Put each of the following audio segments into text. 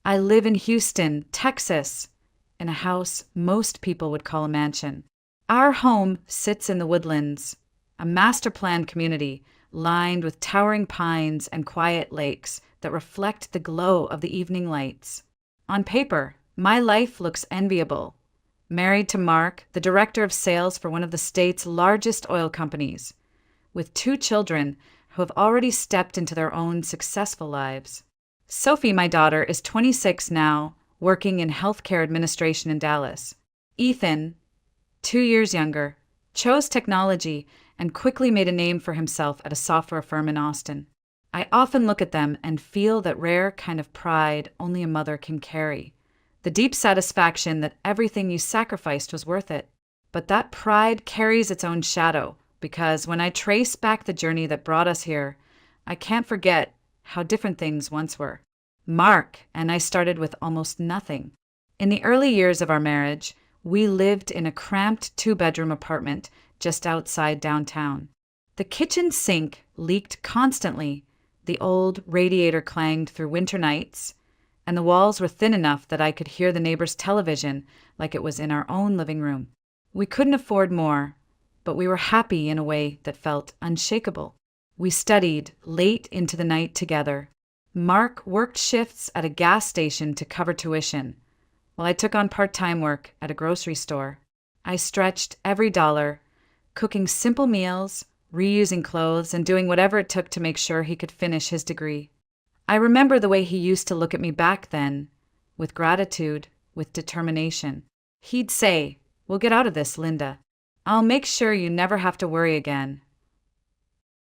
I live in Houston, Texas, in a house most people would call a mansion. Our home sits in the woodlands, a master-planned community lined with towering pines and quiet lakes that reflect the glow of the evening lights. On paper, my life looks enviable. Married to Mark, the director of sales for one of the state's largest oil companies, with 2 children who have already stepped into their own successful lives. Sophie, my daughter, is 26 now, working in healthcare administration in Dallas. Ethan, 2 years younger, chose technology and quickly made a name for himself at a software firm in Austin. I often look at them and feel that rare kind of pride only a mother can carry. The deep satisfaction that everything you sacrificed was worth it. But that pride carries its own shadow, because when I trace back the journey that brought us here, I can't forget how different things once were. Mark and I started with almost nothing. In the early years of our marriage, we lived in a cramped 2-bedroom apartment just outside downtown. The kitchen sink leaked constantly, the old radiator clanged through winter nights, and the walls were thin enough that I could hear the neighbor's television like it was in our own living room. We couldn't afford more, but we were happy in a way that felt unshakable. We studied late into the night together. Mark worked shifts at a gas station to cover tuition, while I took on part-time work at a grocery store. I stretched every dollar, cooking simple meals, reusing clothes, and doing whatever it took to make sure he could finish his degree. I remember the way he used to look at me back then, with gratitude, with determination. He'd say, "We'll get out of this, Linda. I'll make sure you never have to worry again."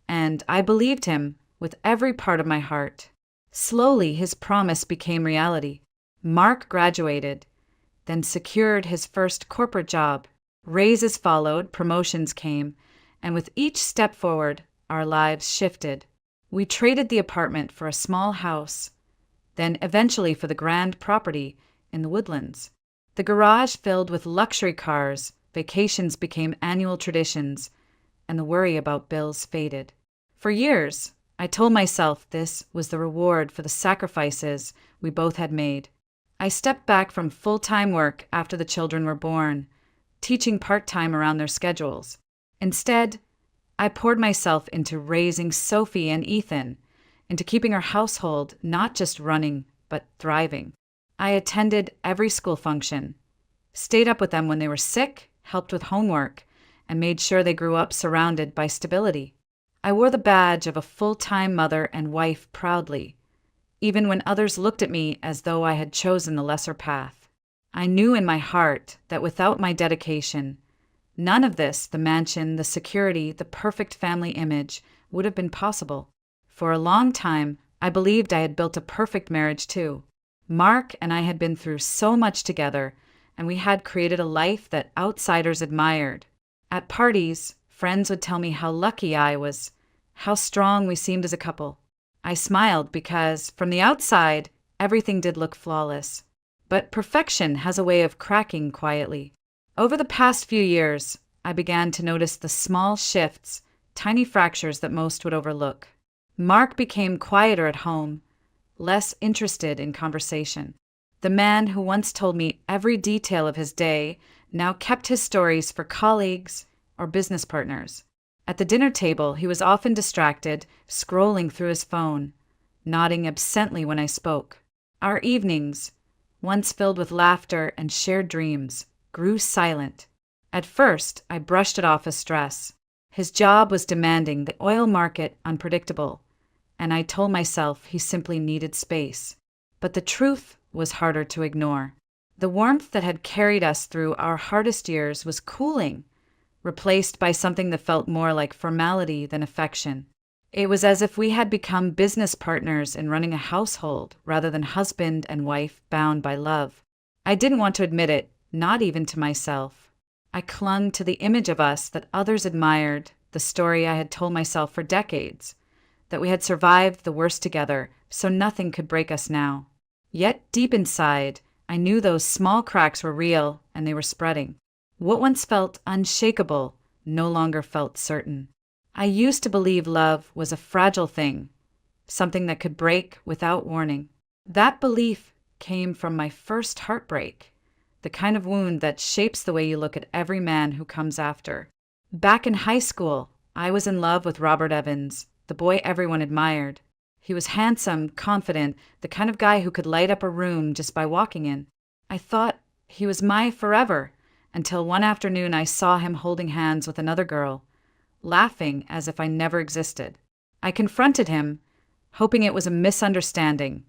And I believed him with every part of my heart. Slowly, his promise became reality. Mark graduated, then secured his first corporate job. Raises followed, promotions came, and with each step forward, our lives shifted. We traded the apartment for a small house, then eventually for the grand property in the woodlands. The garage filled with luxury cars, vacations became annual traditions, and the worry about bills faded. For years, I told myself this was the reward for the sacrifices we both had made. I stepped back from full-time work after the children were born, teaching part-time around their schedules. Instead, I poured myself into raising Sophie and Ethan, into keeping our household not just running, but thriving. I attended every school function, stayed up with them when they were sick, helped with homework, and made sure they grew up surrounded by stability. I wore the badge of a full-time mother and wife proudly, even when others looked at me as though I had chosen the lesser path. I knew in my heart that without my dedication, none of this, the mansion, the security, the perfect family image, would have been possible. For a long time, I believed I had built a perfect marriage too. Mark and I had been through so much together, and we had created a life that outsiders admired. At parties, friends would tell me how lucky I was, how strong we seemed as a couple. I smiled because, from the outside, everything did look flawless. But perfection has a way of cracking quietly. Over the past few years, I began to notice the small shifts, tiny fractures that most would overlook. Mark became quieter at home, less interested in conversation. The man who once told me every detail of his day now kept his stories for colleagues or business partners. At the dinner table, he was often distracted, scrolling through his phone, nodding absently when I spoke. Our evenings, once filled with laughter and shared dreams, grew silent. At first, I brushed it off as stress. His job was demanding, the oil market unpredictable, and I told myself he simply needed space. But the truth was harder to ignore. The warmth that had carried us through our hardest years was cooling, replaced by something that felt more like formality than affection. It was as if we had become business partners in running a household rather than husband and wife bound by love. I didn't want to admit it, not even to myself. I clung to the image of us that others admired, the story I had told myself for decades, that we had survived the worst together, so nothing could break us now. Yet deep inside, I knew those small cracks were real and they were spreading. What once felt unshakable no longer felt certain. I used to believe love was a fragile thing, something that could break without warning. That belief came from my first heartbreak, the kind of wound that shapes the way you look at every man who comes after. Back in high school, I was in love with Robert Evans, the boy everyone admired. He was handsome, confident, the kind of guy who could light up a room just by walking in. I thought he was my forever, until one afternoon I saw him holding hands with another girl, laughing as if I never existed. I confronted him, hoping it was a misunderstanding,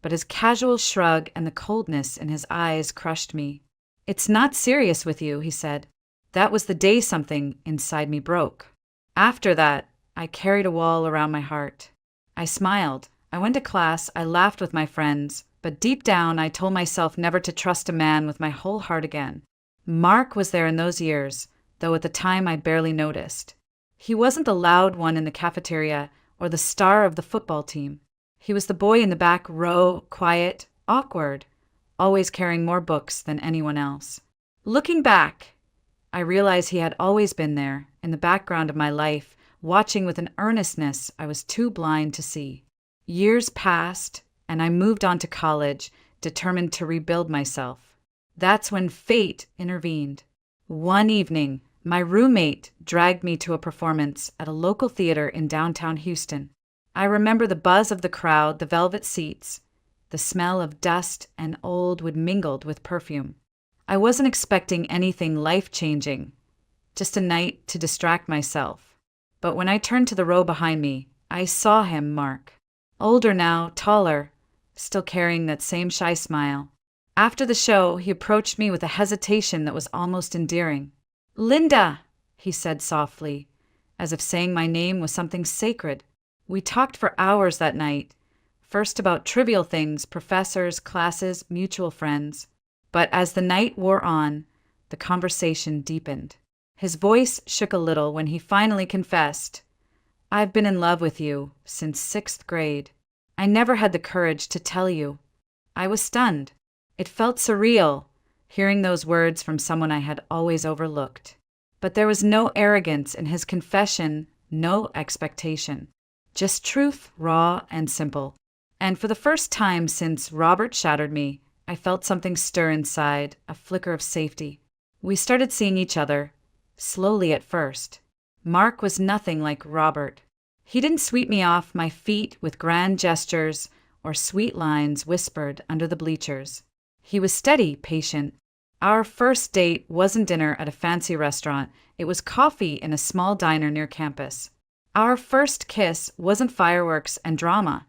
but his casual shrug and the coldness in his eyes crushed me. "It's not serious with you," he said. That was the day something inside me broke. After that, I carried a wall around my heart. I smiled. I went to class. I laughed with my friends. But deep down, I told myself never to trust a man with my whole heart again. Mark was there in those years, though at the time I barely noticed. He wasn't the loud one in the cafeteria or the star of the football team. He was the boy in the back row, quiet, awkward, always carrying more books than anyone else. Looking back, I realized he had always been there, in the background of my life, watching with an earnestness I was too blind to see. Years passed, and I moved on to college, determined to rebuild myself. That's when fate intervened. One evening, my roommate dragged me to a performance at a local theater in downtown Houston. I remember the buzz of the crowd, the velvet seats, the smell of dust and old wood mingled with perfume. I wasn't expecting anything life-changing, just a night to distract myself. But when I turned to the row behind me, I saw him, Mark. Older now, taller, still carrying that same shy smile. After the show, he approached me with a hesitation that was almost endearing. "Linda," he said softly, as if saying my name was something sacred. We talked for hours that night, first about trivial things, professors, classes, mutual friends. But as the night wore on, the conversation deepened. His voice shook a little when he finally confessed, "I've been in love with you since 6th grade. I never had the courage to tell you." I was stunned. It felt surreal, hearing those words from someone I had always overlooked. But there was no arrogance in his confession, no expectation. Just truth, raw and simple. And for the first time since Robert shattered me, I felt something stir inside, a flicker of safety. We started seeing each other, slowly at first. Mark was nothing like Robert. He didn't sweep me off my feet with grand gestures or sweet lines whispered under the bleachers. He was steady, patient. Our first date wasn't dinner at a fancy restaurant. It was coffee in a small diner near campus. Our first kiss wasn't fireworks and drama.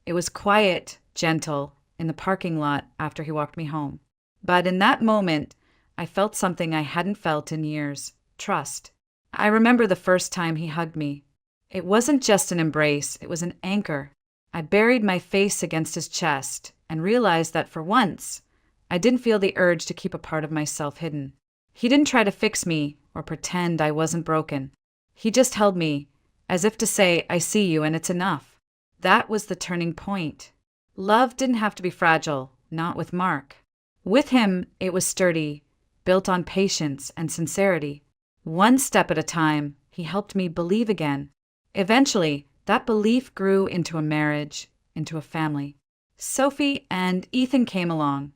It was quiet, gentle, in the parking lot after he walked me home. But in that moment, I felt something I hadn't felt in years: trust. I remember the first time he hugged me. It wasn't just an embrace, it was an anchor. I buried my face against his chest and realized that for once, I didn't feel the urge to keep a part of myself hidden. He didn't try to fix me or pretend I wasn't broken. He just held me, as if to say, "I see you and it's enough." That was the turning point. Love didn't have to be fragile, not with Mark. With him, it was sturdy, built on patience and sincerity. One step at a time, he helped me believe again. Eventually, that belief grew into a marriage, into a family. Sophie and Ethan came along,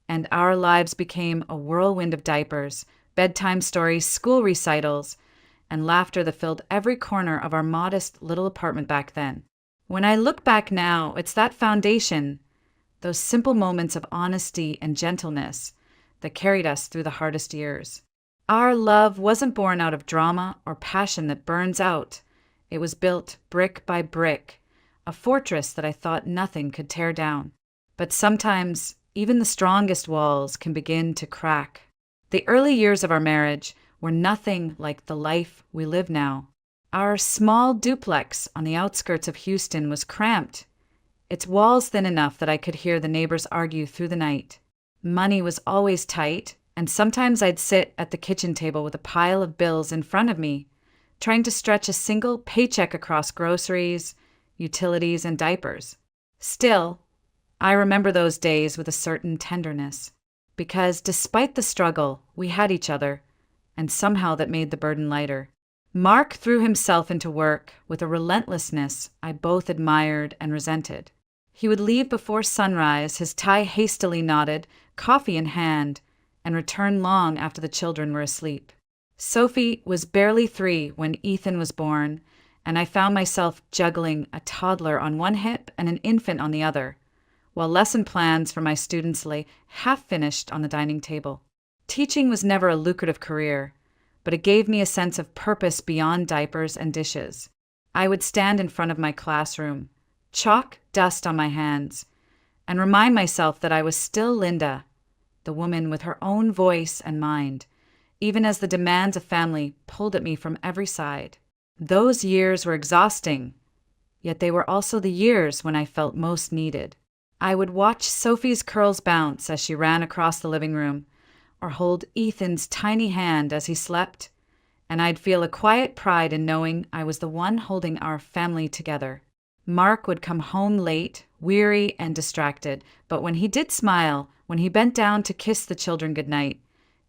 and our lives became a whirlwind of diapers, bedtime stories, school recitals, and laughter that filled every corner of our modest little apartment back then. When I look back now, it's that foundation, those simple moments of honesty and gentleness, that carried us through the hardest years. Our love wasn't born out of drama or passion that burns out. It was built brick by brick, a fortress that I thought nothing could tear down. But sometimes, even the strongest walls can begin to crack. The early years of our marriage were nothing like the life we live now. Our small duplex on the outskirts of Houston was cramped, its walls thin enough that I could hear the neighbors argue through the night. Money was always tight, and sometimes I'd sit at the kitchen table with a pile of bills in front of me, trying to stretch a single paycheck across groceries, utilities, and diapers. Still, I remember those days with a certain tenderness, because despite the struggle, we had each other, and somehow that made the burden lighter. Mark threw himself into work with a relentlessness I both admired and resented. He would leave before sunrise, his tie hastily knotted, coffee in hand, and return long after the children were asleep. Sophie was barely 3 when Ethan was born, and I found myself juggling a toddler on one hip and an infant on the other, while lesson plans for my students lay half-finished on the dining table. Teaching was never a lucrative career, but it gave me a sense of purpose beyond diapers and dishes. I would stand in front of my classroom, chalk dust on my hands, and remind myself that I was still Linda, the woman with her own voice and mind, even as the demands of family pulled at me from every side. Those years were exhausting, yet they were also the years when I felt most needed. I would watch Sophie's curls bounce as she ran across the living room, or hold Ethan's tiny hand as he slept, and I'd feel a quiet pride in knowing I was the one holding our family together. Mark would come home late, weary and distracted, but when he did smile, when he bent down to kiss the children goodnight,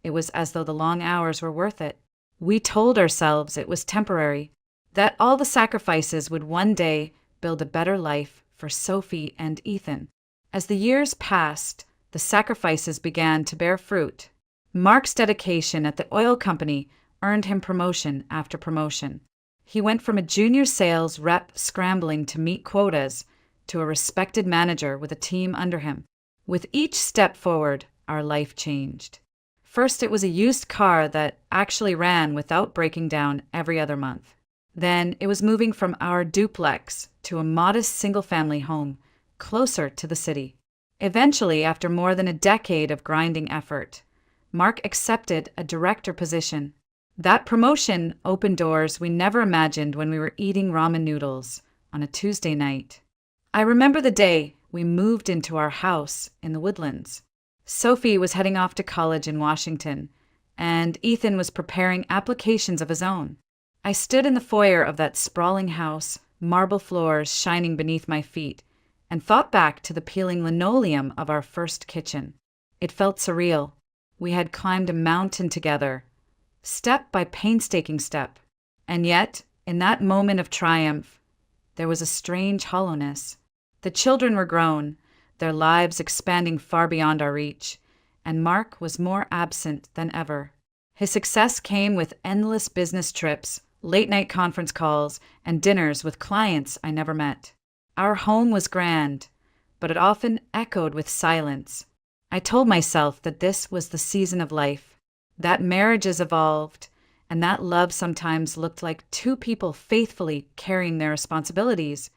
it was as though the long hours were worth it. We told ourselves it was temporary, that all the sacrifices would one day build a better life for Sophie and Ethan. As the years passed, the sacrifices began to bear fruit. Mark's dedication at the oil company earned him promotion after promotion. He went from a junior sales rep scrambling to meet quotas to a respected manager with a team under him. With each step forward, our life changed. First, it was a used car that actually ran without breaking down every other month. Then, it was moving from our duplex to a modest single-family home, closer to the city. Eventually, after more than a decade of grinding effort, Mark accepted a director position. That promotion opened doors we never imagined when we were eating ramen noodles on a Tuesday night. I remember the day we moved into our house in the Woodlands. Sophie was heading off to college in Washington, and Ethan was preparing applications of his own. I stood in the foyer of that sprawling house, marble floors shining beneath my feet, and thought back to the peeling linoleum of our first kitchen. It felt surreal. We had climbed a mountain together, step by painstaking step. And yet, in that moment of triumph, there was a strange hollowness. The children were grown, their lives expanding far beyond our reach, and Mark was more absent than ever. His success came with endless business trips, late-night conference calls, and dinners with clients I never met. Our home was grand, but it often echoed with silence. I told myself that this was the season of life, that marriages evolved, and that love sometimes looked like two people faithfully carrying their responsibilities,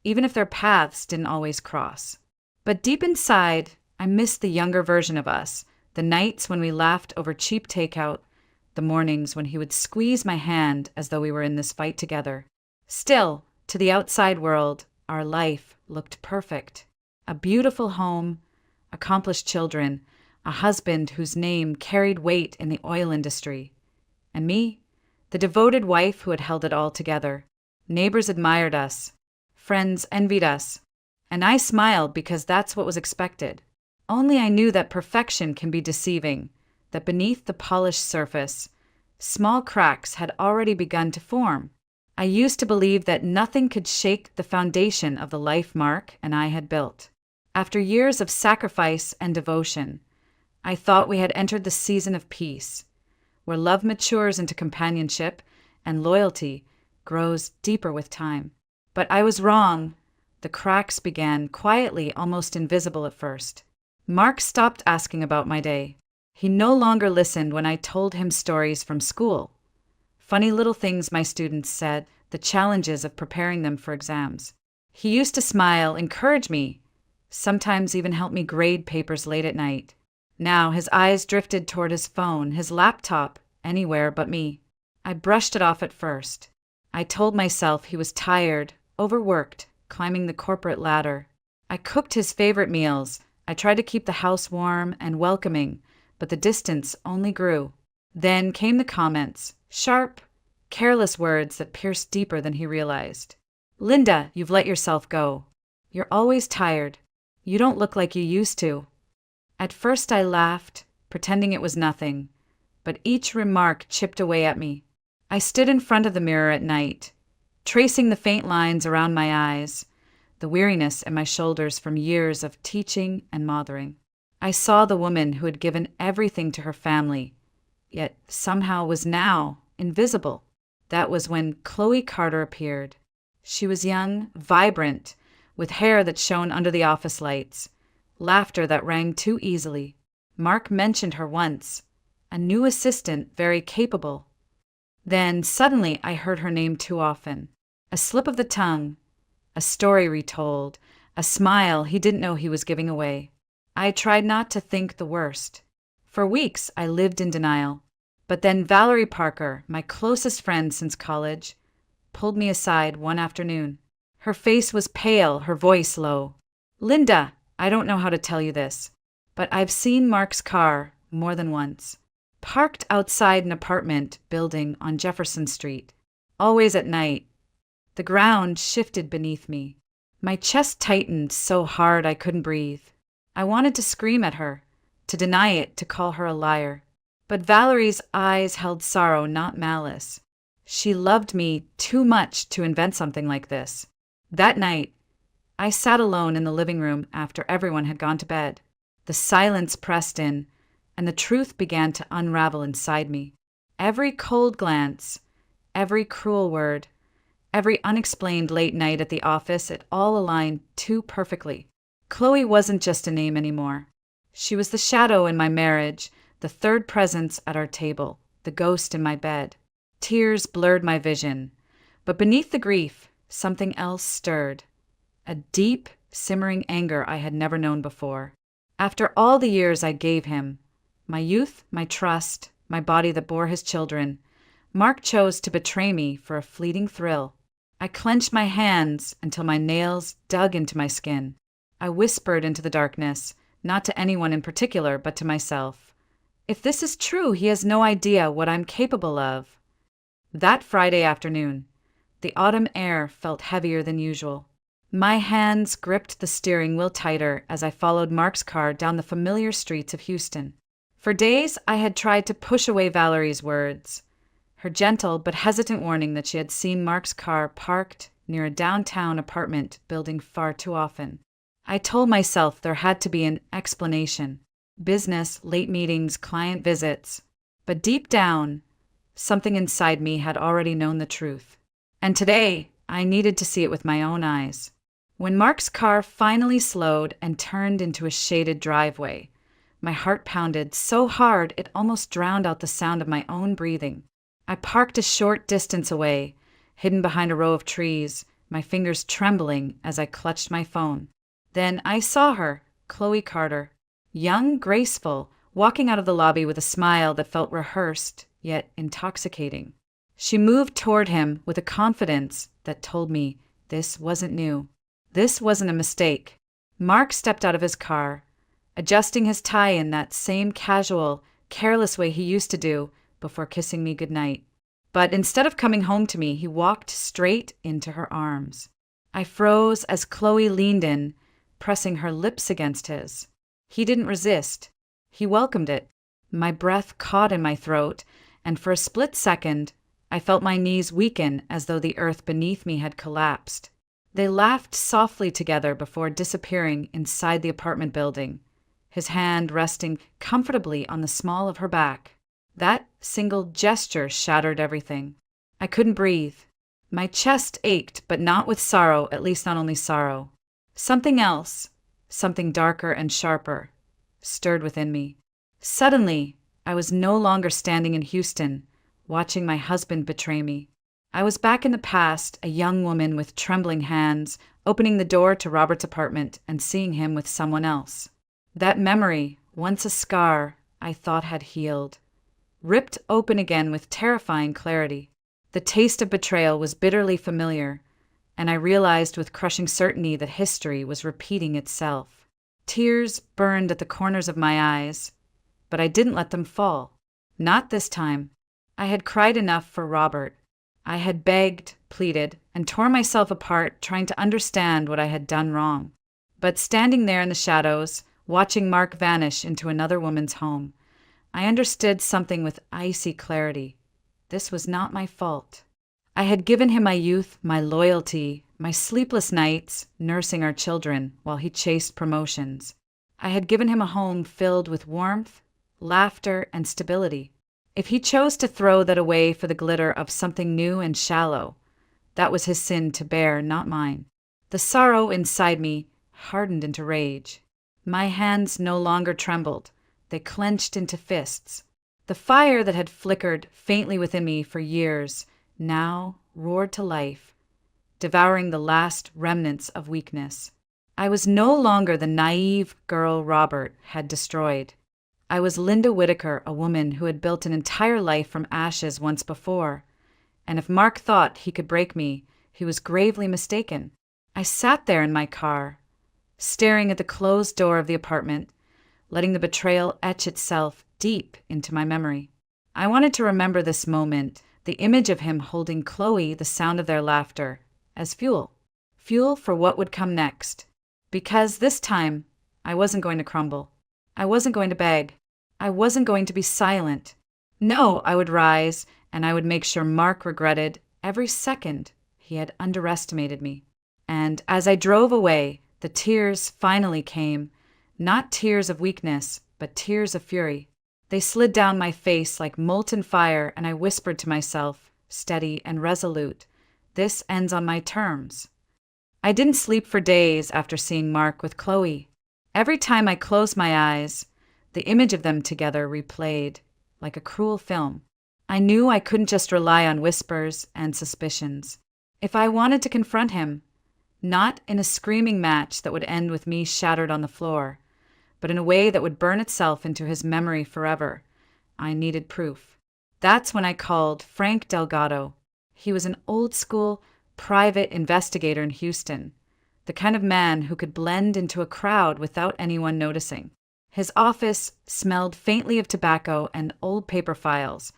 even if their paths didn't always cross. But deep inside, I missed the younger version of us, the nights when we laughed over cheap takeout, the mornings when he would squeeze my hand as though we were in this fight together. Still, to the outside world, our life looked perfect. A beautiful home, accomplished children, a husband whose name carried weight in the oil industry. And me, the devoted wife who had held it all together. Neighbors admired us. Friends envied us. And I smiled because that's what was expected. Only I knew that perfection can be deceiving, that beneath the polished surface, small cracks had already begun to form. I used to believe that nothing could shake the foundation of the life Mark and I had built. After years of sacrifice and devotion, I thought we had entered the season of peace, where love matures into companionship and loyalty grows deeper with time. But I was wrong. The cracks began quietly, almost invisible at first. Mark stopped asking about my day. He no longer listened when I told him stories from school. Funny little things my students said, the challenges of preparing them for exams. He used to smile, encourage me, sometimes even help me grade papers late at night. Now his eyes drifted toward his phone, his laptop, anywhere but me. I brushed it off at first. I told myself he was tired, overworked, climbing the corporate ladder. I cooked his favorite meals. I tried to keep the house warm and welcoming, but the distance only grew. Then came the comments, sharp, careless words that pierced deeper than he realized. Linda, you've let yourself go. You're always tired. You don't look like you used to. At first I laughed, pretending it was nothing, but each remark chipped away at me. I stood in front of the mirror at night, tracing the faint lines around my eyes, the weariness in my shoulders from years of teaching and mothering. I saw the woman who had given everything to her family, yet somehow was now invisible. That was when Chloe Carter appeared. She was young, vibrant, with hair that shone under the office lights, laughter that rang too easily. Mark mentioned her once, a new assistant, very capable. Then suddenly I heard her name too often. A slip of the tongue, a story retold, a smile he didn't know he was giving away. I tried not to think the worst. For weeks I lived in denial. But then Valerie Parker, my closest friend since college, pulled me aside one afternoon. Her face was pale, her voice low. "Linda, I don't know how to tell you this, but I've seen Mark's car more than once, parked outside an apartment building on Jefferson Street, always at night." The ground shifted beneath me. My chest tightened so hard I couldn't breathe. I wanted to scream at her, to deny it, to call her a liar. But Valerie's eyes held sorrow, not malice. She loved me too much to invent something like this. That night, I sat alone in the living room after everyone had gone to bed. The silence pressed in, and the truth began to unravel inside me. Every cold glance, every cruel word, every unexplained late night at the office, it all aligned too perfectly. Chloe wasn't just a name anymore. She was the shadow in my marriage, the third presence at our table, the ghost in my bed. Tears blurred my vision, but beneath the grief, something else stirred. A deep, simmering anger I had never known before. After all the years I gave him, my youth, my trust, my body that bore his children, Mark chose to betray me for a fleeting thrill. I clenched my hands until my nails dug into my skin. I whispered into the darkness, not to anyone in particular, but to myself. If this is true, he has no idea what I'm capable of. That Friday afternoon, the autumn air felt heavier than usual. My hands gripped the steering wheel tighter as I followed Mark's car down the familiar streets of Houston. For days, I had tried to push away Valerie's words, her gentle but hesitant warning that she had seen Mark's car parked near a downtown apartment building far too often. I told myself there had to be an explanation. Business, late meetings, client visits. But deep down, something inside me had already known the truth. And today, I needed to see it with my own eyes. When Mark's car finally slowed and turned into a shaded driveway, my heart pounded so hard it almost drowned out the sound of my own breathing. I parked a short distance away, hidden behind a row of trees, my fingers trembling as I clutched my phone. Then I saw her, Chloe Carter, young, graceful, walking out of the lobby with a smile that felt rehearsed, yet intoxicating. She moved toward him with a confidence that told me this wasn't new. This wasn't a mistake. Mark stepped out of his car, adjusting his tie in that same casual, careless way he used to do before kissing me goodnight. But instead of coming home to me, he walked straight into her arms. I froze as Chloe leaned in, pressing her lips against his. He didn't resist. He welcomed it. My breath caught in my throat, and for a split second, I felt my knees weaken as though the earth beneath me had collapsed. They laughed softly together before disappearing inside the apartment building, his hand resting comfortably on the small of her back. That single gesture shattered everything. I couldn't breathe. My chest ached, but not with sorrow, at least not only sorrow. Something else, something darker and sharper, stirred within me. Suddenly, I was no longer standing in Houston, watching my husband betray me. I was back in the past, a young woman with trembling hands, opening the door to Robert's apartment and seeing him with someone else. That memory, once a scar, I thought had healed, ripped open again with terrifying clarity. The taste of betrayal was bitterly familiar, and I realized with crushing certainty that history was repeating itself. Tears burned at the corners of my eyes, but I didn't let them fall. Not this time. I had cried enough for Robert. I had begged, pleaded, and torn myself apart trying to understand what I had done wrong. But standing there in the shadows, watching Mark vanish into another woman's home, I understood something with icy clarity. This was not my fault. I had given him my youth, my loyalty, my sleepless nights nursing our children while he chased promotions. I had given him a home filled with warmth, laughter, and stability. If he chose to throw that away for the glitter of something new and shallow, that was his sin to bear, not mine. The sorrow inside me hardened into rage. My hands no longer trembled. They clenched into fists. The fire that had flickered faintly within me for years now roared to life, devouring the last remnants of weakness. I was no longer the naive girl Robert had destroyed. I was Linda Whitaker, a woman who had built an entire life from ashes once before. And if Mark thought he could break me, he was gravely mistaken. I sat there in my car, staring at the closed door of the apartment, letting the betrayal etch itself deep into my memory. I wanted to remember this moment, the image of him holding Chloe, the sound of their laughter, as fuel. Fuel for what would come next. Because this time, I wasn't going to crumble. I wasn't going to beg. I wasn't going to be silent. No, I would rise, and I would make sure Mark regretted every second he had underestimated me. And as I drove away, the tears finally came, not tears of weakness, but tears of fury. They slid down my face like molten fire, and I whispered to myself, steady and resolute, "This ends on my terms." I didn't sleep for days after seeing Mark with Chloe. Every time I closed my eyes, the image of them together replayed, like a cruel film. I knew I couldn't just rely on whispers and suspicions. If I wanted to confront him, not in a screaming match that would end with me shattered on the floor, but in a way that would burn itself into his memory forever, I needed proof. That's when I called Frank Delgado. He was an old-school, private investigator in Houston, the kind of man who could blend into a crowd without anyone noticing. His office smelled faintly of tobacco and old paper files,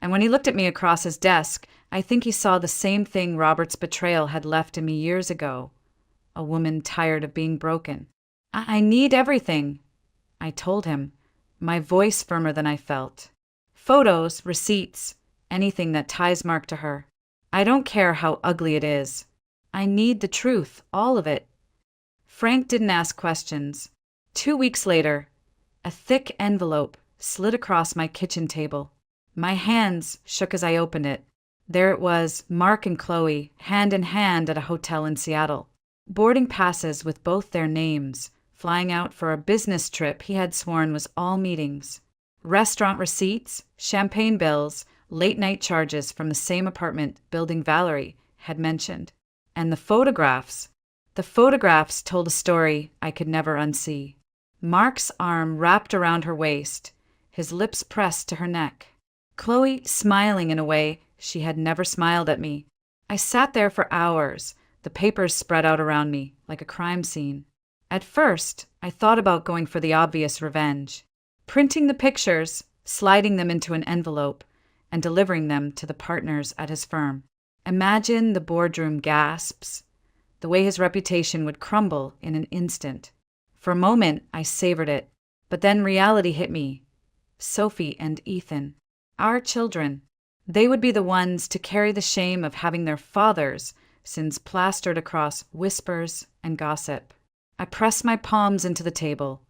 and when he looked at me across his desk, I think he saw the same thing Robert's betrayal had left in me years ago, a woman tired of being broken. I need everything, I told him, my voice firmer than I felt. Photos, receipts, anything that ties Mark to her. I don't care how ugly it is. I need the truth, all of it. Frank didn't ask questions. 2 weeks later, a thick envelope slid across my kitchen table. My hands shook as I opened it. There it was, Mark and Chloe, hand in hand at a hotel in Seattle. Boarding passes with both their names, flying out for a business trip he had sworn was all meetings. Restaurant receipts, champagne bills, late-night charges from the same apartment building Valerie had mentioned. And the photographs. The photographs told a story I could never unsee. Mark's arm wrapped around her waist, his lips pressed to her neck. Chloe smiling in a way she had never smiled at me. I sat there for hours, the papers spread out around me like a crime scene. At first, I thought about going for the obvious revenge, printing the pictures, sliding them into an envelope, and delivering them to the partners at his firm. Imagine the boardroom gasps, the way his reputation would crumble in an instant. For a moment, I savored it, but then reality hit me. Sophie and Ethan, our children, they would be the ones to carry the shame of having their father's sins plastered across whispers and gossip. I pressed my palms into the table,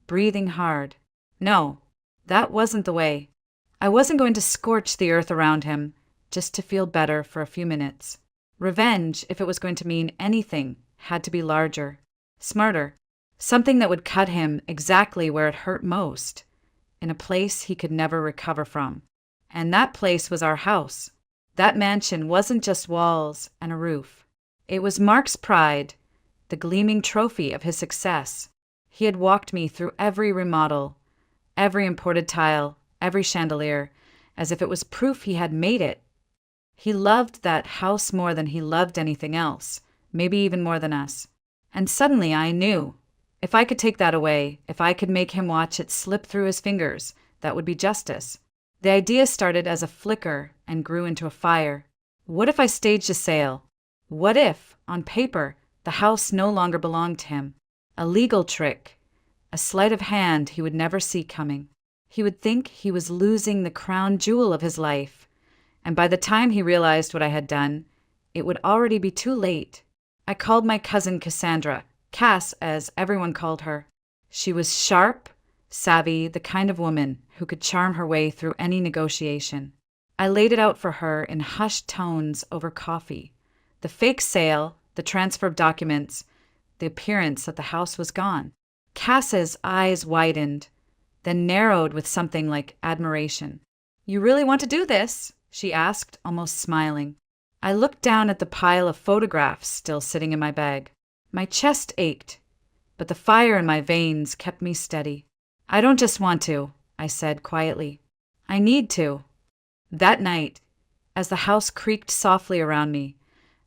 breathing hard. No, that wasn't the way. I wasn't going to scorch the earth around him just to feel better for a few minutes. Revenge, if it was going to mean anything, had to be larger, smarter, something that would cut him exactly where it hurt most, in a place he could never recover from. And that place was our house. That mansion wasn't just walls and a roof. It was Mark's pride, the gleaming trophy of his success. He had walked me through every remodel, every imported tile, every chandelier, as if it was proof he had made it. He loved that house more than he loved anything else, maybe even more than us. And suddenly I knew, if I could take that away, if I could make him watch it slip through his fingers, that would be justice. The idea started as a flicker and grew into a fire. What if I staged a sale? What if, on paper, the house no longer belonged to him? A legal trick, a sleight of hand he would never see coming. He would think he was losing the crown jewel of his life, and by the time he realized what I had done, it would already be too late. I called my cousin Cassandra, Cass as everyone called her. She was sharp, savvy, the kind of woman who could charm her way through any negotiation. I laid it out for her in hushed tones over coffee. The fake sale, the transfer of documents, the appearance that the house was gone. Cass's eyes widened, then narrowed with something like admiration. "You really want to do this?" she asked, almost smiling. I looked down at the pile of photographs still sitting in my bag. My chest ached, but the fire in my veins kept me steady. "I don't just want to," I said quietly. "I need to." That night, as the house creaked softly around me,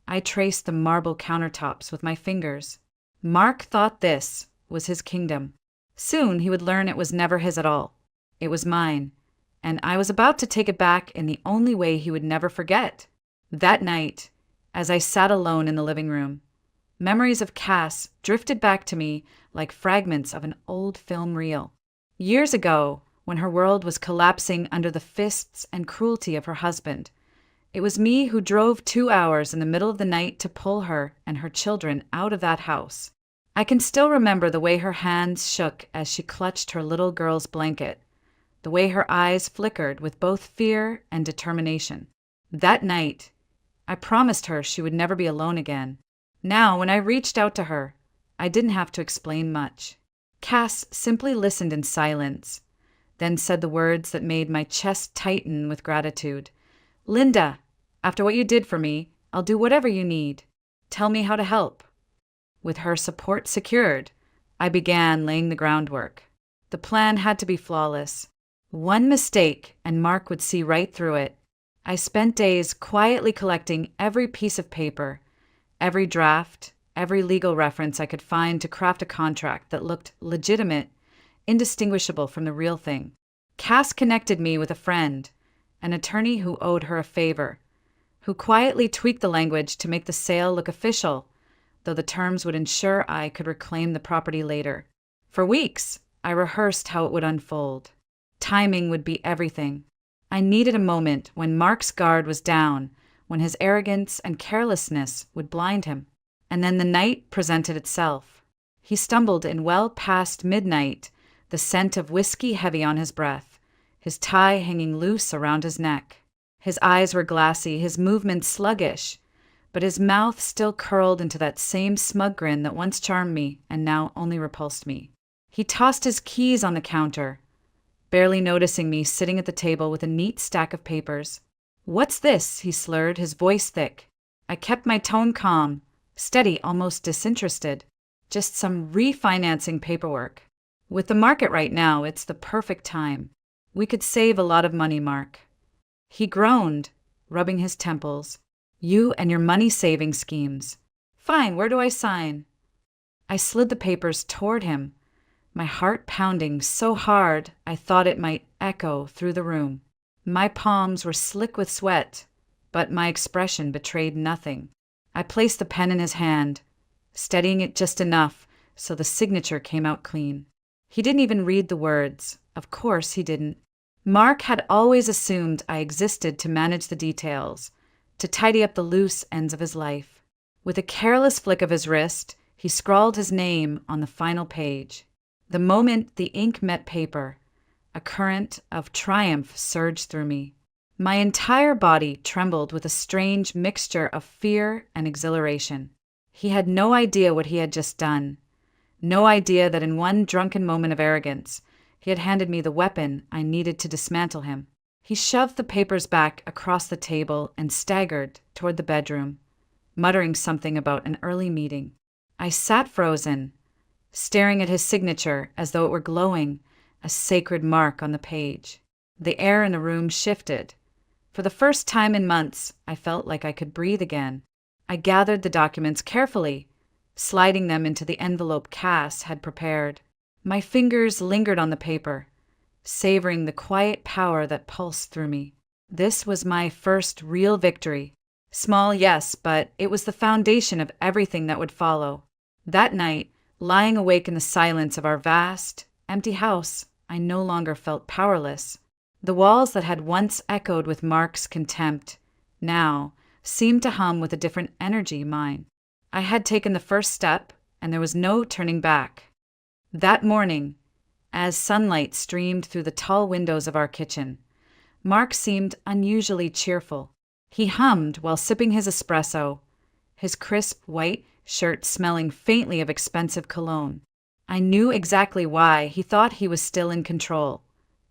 I traced the marble countertops with my fingers. Mark thought this was his kingdom. Soon he would learn it was never his at all. It was mine, and I was about to take it back in the only way he would never forget. That night, as I sat alone in the living room, memories of Cass drifted back to me like fragments of an old film reel. Years ago, when her world was collapsing under the fists and cruelty of her husband, it was me who drove 2 hours in the middle of the night to pull her and her children out of that house. I can still remember the way her hands shook as she clutched her little girl's blanket, the way her eyes flickered with both fear and determination. That night, I promised her she would never be alone again. Now, when I reached out to her, I didn't have to explain much. Cass simply listened in silence, then said the words that made my chest tighten with gratitude. "Linda, after what you did for me, I'll do whatever you need. Tell me how to help." With her support secured, I began laying the groundwork. The plan had to be flawless. One mistake, and Mark would see right through it. I spent days quietly collecting every piece of paper, every draft, every legal reference I could find to craft a contract that looked legitimate, indistinguishable from the real thing. Cass connected me with a friend, an attorney who owed her a favor, who quietly tweaked the language to make the sale look official, though the terms would ensure I could reclaim the property later. For weeks, I rehearsed how it would unfold. Timing would be everything. I needed a moment when Mark's guard was down, when his arrogance and carelessness would blind him. And then the night presented itself. He stumbled in well past midnight, the scent of whiskey heavy on his breath, his tie hanging loose around his neck. His eyes were glassy, his movements sluggish, but his mouth still curled into that same smug grin that once charmed me and now only repulsed me. He tossed his keys on the counter, barely noticing me sitting at the table with a neat stack of papers. "What's this?" he slurred, his voice thick. I kept my tone calm, steady, almost disinterested. "Just some refinancing paperwork. With the market right now, it's the perfect time. We could save a lot of money, Mark." He groaned, rubbing his temples. "You and your money-saving schemes. Fine, where do I sign?" I slid the papers toward him, my heart pounding so hard I thought it might echo through the room. My palms were slick with sweat, but my expression betrayed nothing. I placed the pen in his hand, steadying it just enough so the signature came out clean. He didn't even read the words. Of course he didn't. Mark had always assumed I existed to manage the details, to tidy up the loose ends of his life. With a careless flick of his wrist, he scrawled his name on the final page. The moment the ink met paper, a current of triumph surged through me. My entire body trembled with a strange mixture of fear and exhilaration. He had no idea what he had just done. No idea that in one drunken moment of arrogance, he had handed me the weapon I needed to dismantle him. He shoved the papers back across the table and staggered toward the bedroom, muttering something about an early meeting. I sat frozen, staring at his signature as though it were glowing, a sacred mark on the page. The air in the room shifted. For the first time in months, I felt like I could breathe again. I gathered the documents carefully, sliding them into the envelope Cass had prepared. My fingers lingered on the paper, savoring the quiet power that pulsed through me. This was my first real victory. Small, yes, but it was the foundation of everything that would follow. That night, lying awake in the silence of our vast, empty house, I no longer felt powerless. The walls that had once echoed with Mark's contempt now seemed to hum with a different energy mine. I had taken the first step, and there was no turning back. That morning, as sunlight streamed through the tall windows of our kitchen, Mark seemed unusually cheerful. He hummed while sipping his espresso, his crisp white shirt smelling faintly of expensive cologne. I knew exactly why. He thought he was still in control,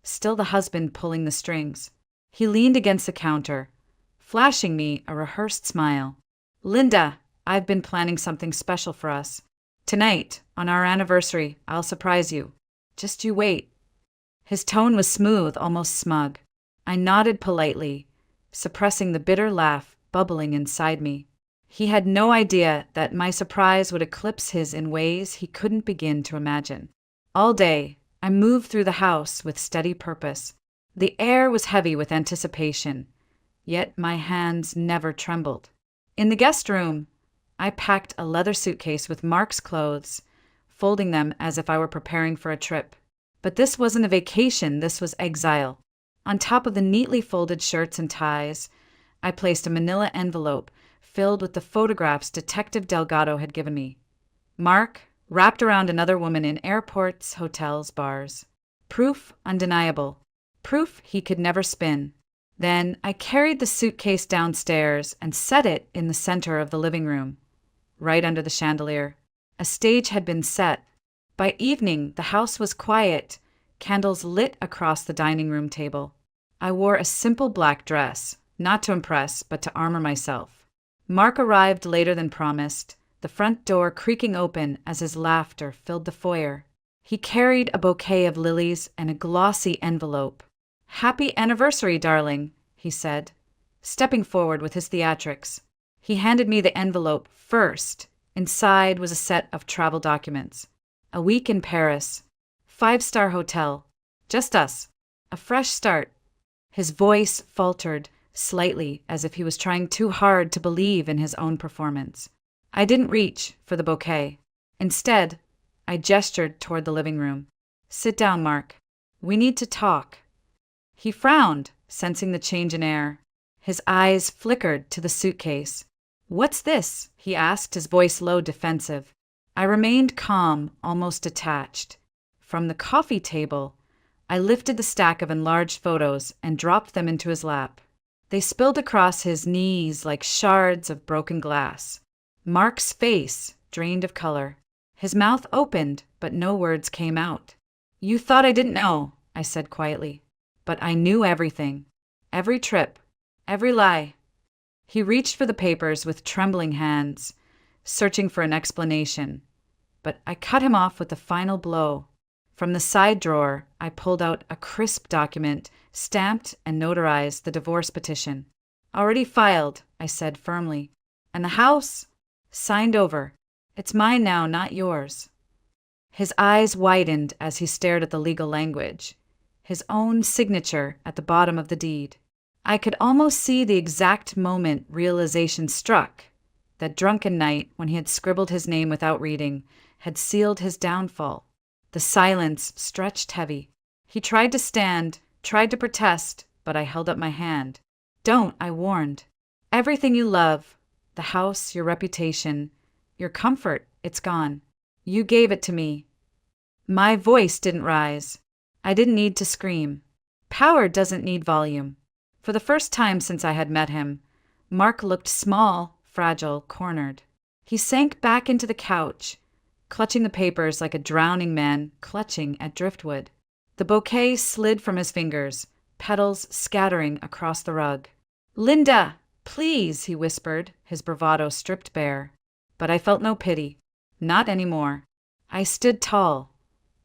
still the husband pulling the strings. He leaned against the counter, flashing me a rehearsed smile. "Linda, I've been planning something special for us. Tonight, on our anniversary, I'll surprise you. Just you wait." His tone was smooth, almost smug. I nodded politely, suppressing the bitter laugh bubbling inside me. He had no idea that my surprise would eclipse his in ways he couldn't begin to imagine. All day, I moved through the house with steady purpose. The air was heavy with anticipation, yet my hands never trembled. In the guest room, I packed a leather suitcase with Mark's clothes, folding them as if I were preparing for a trip. But this wasn't a vacation, this was exile. On top of the neatly folded shirts and ties, I placed a manila envelope filled with the photographs Detective Delgado had given me. Mark, wrapped around another woman in airports, hotels, bars. Proof undeniable. Proof he could never spin. Then I carried the suitcase downstairs and set it in the center of the living room, right under the chandelier. A stage had been set. By evening, the house was quiet, candles lit across the dining room table. I wore a simple black dress, not to impress, but to armor myself. Mark arrived later than promised, the front door creaking open as his laughter filled the foyer. He carried a bouquet of lilies and a glossy envelope. "Happy anniversary, darling," he said, stepping forward with his theatrics. He handed me the envelope first. Inside was a set of travel documents. A week in Paris. 5-star hotel. Just us. A fresh start. His voice faltered slightly, as if he was trying too hard to believe in his own performance. I didn't reach for the bouquet. Instead, I gestured toward the living room. "Sit down, Mark. We need to talk." He frowned, sensing the change in air. His eyes flickered to the suitcase. "What's this?" he asked, his voice low, defensive. I remained calm, almost detached. From the coffee table, I lifted the stack of enlarged photos and dropped them into his lap. They spilled across his knees like shards of broken glass. Mark's face drained of color. His mouth opened, but no words came out. "You thought I didn't know," I said quietly. "But I knew everything. Every trip. Every lie." He reached for the papers with trembling hands, searching for an explanation. But I cut him off with the final blow. From the side drawer, I pulled out a crisp document, stamped and notarized the divorce petition. "Already filed," I said firmly. "And the house? Signed over. It's mine now, not yours." His eyes widened as he stared at the legal language, his own signature at the bottom of the deed. I could almost see the exact moment realization struck. That drunken night, when he had scribbled his name without reading, had sealed his downfall. The silence stretched heavy. He tried to stand, tried to protest, but I held up my hand. "Don't," I warned. "Everything you love, the house, your reputation, your comfort, it's gone. You gave it to me." My voice didn't rise. I didn't need to scream. Power doesn't need volume. For the first time since I had met him, Mark looked small, fragile, cornered. He sank back into the couch, clutching the papers like a drowning man clutching at driftwood. The bouquet slid from his fingers, petals scattering across the rug. "Linda, please," he whispered, his bravado stripped bare. But I felt no pity. Not anymore. I stood tall,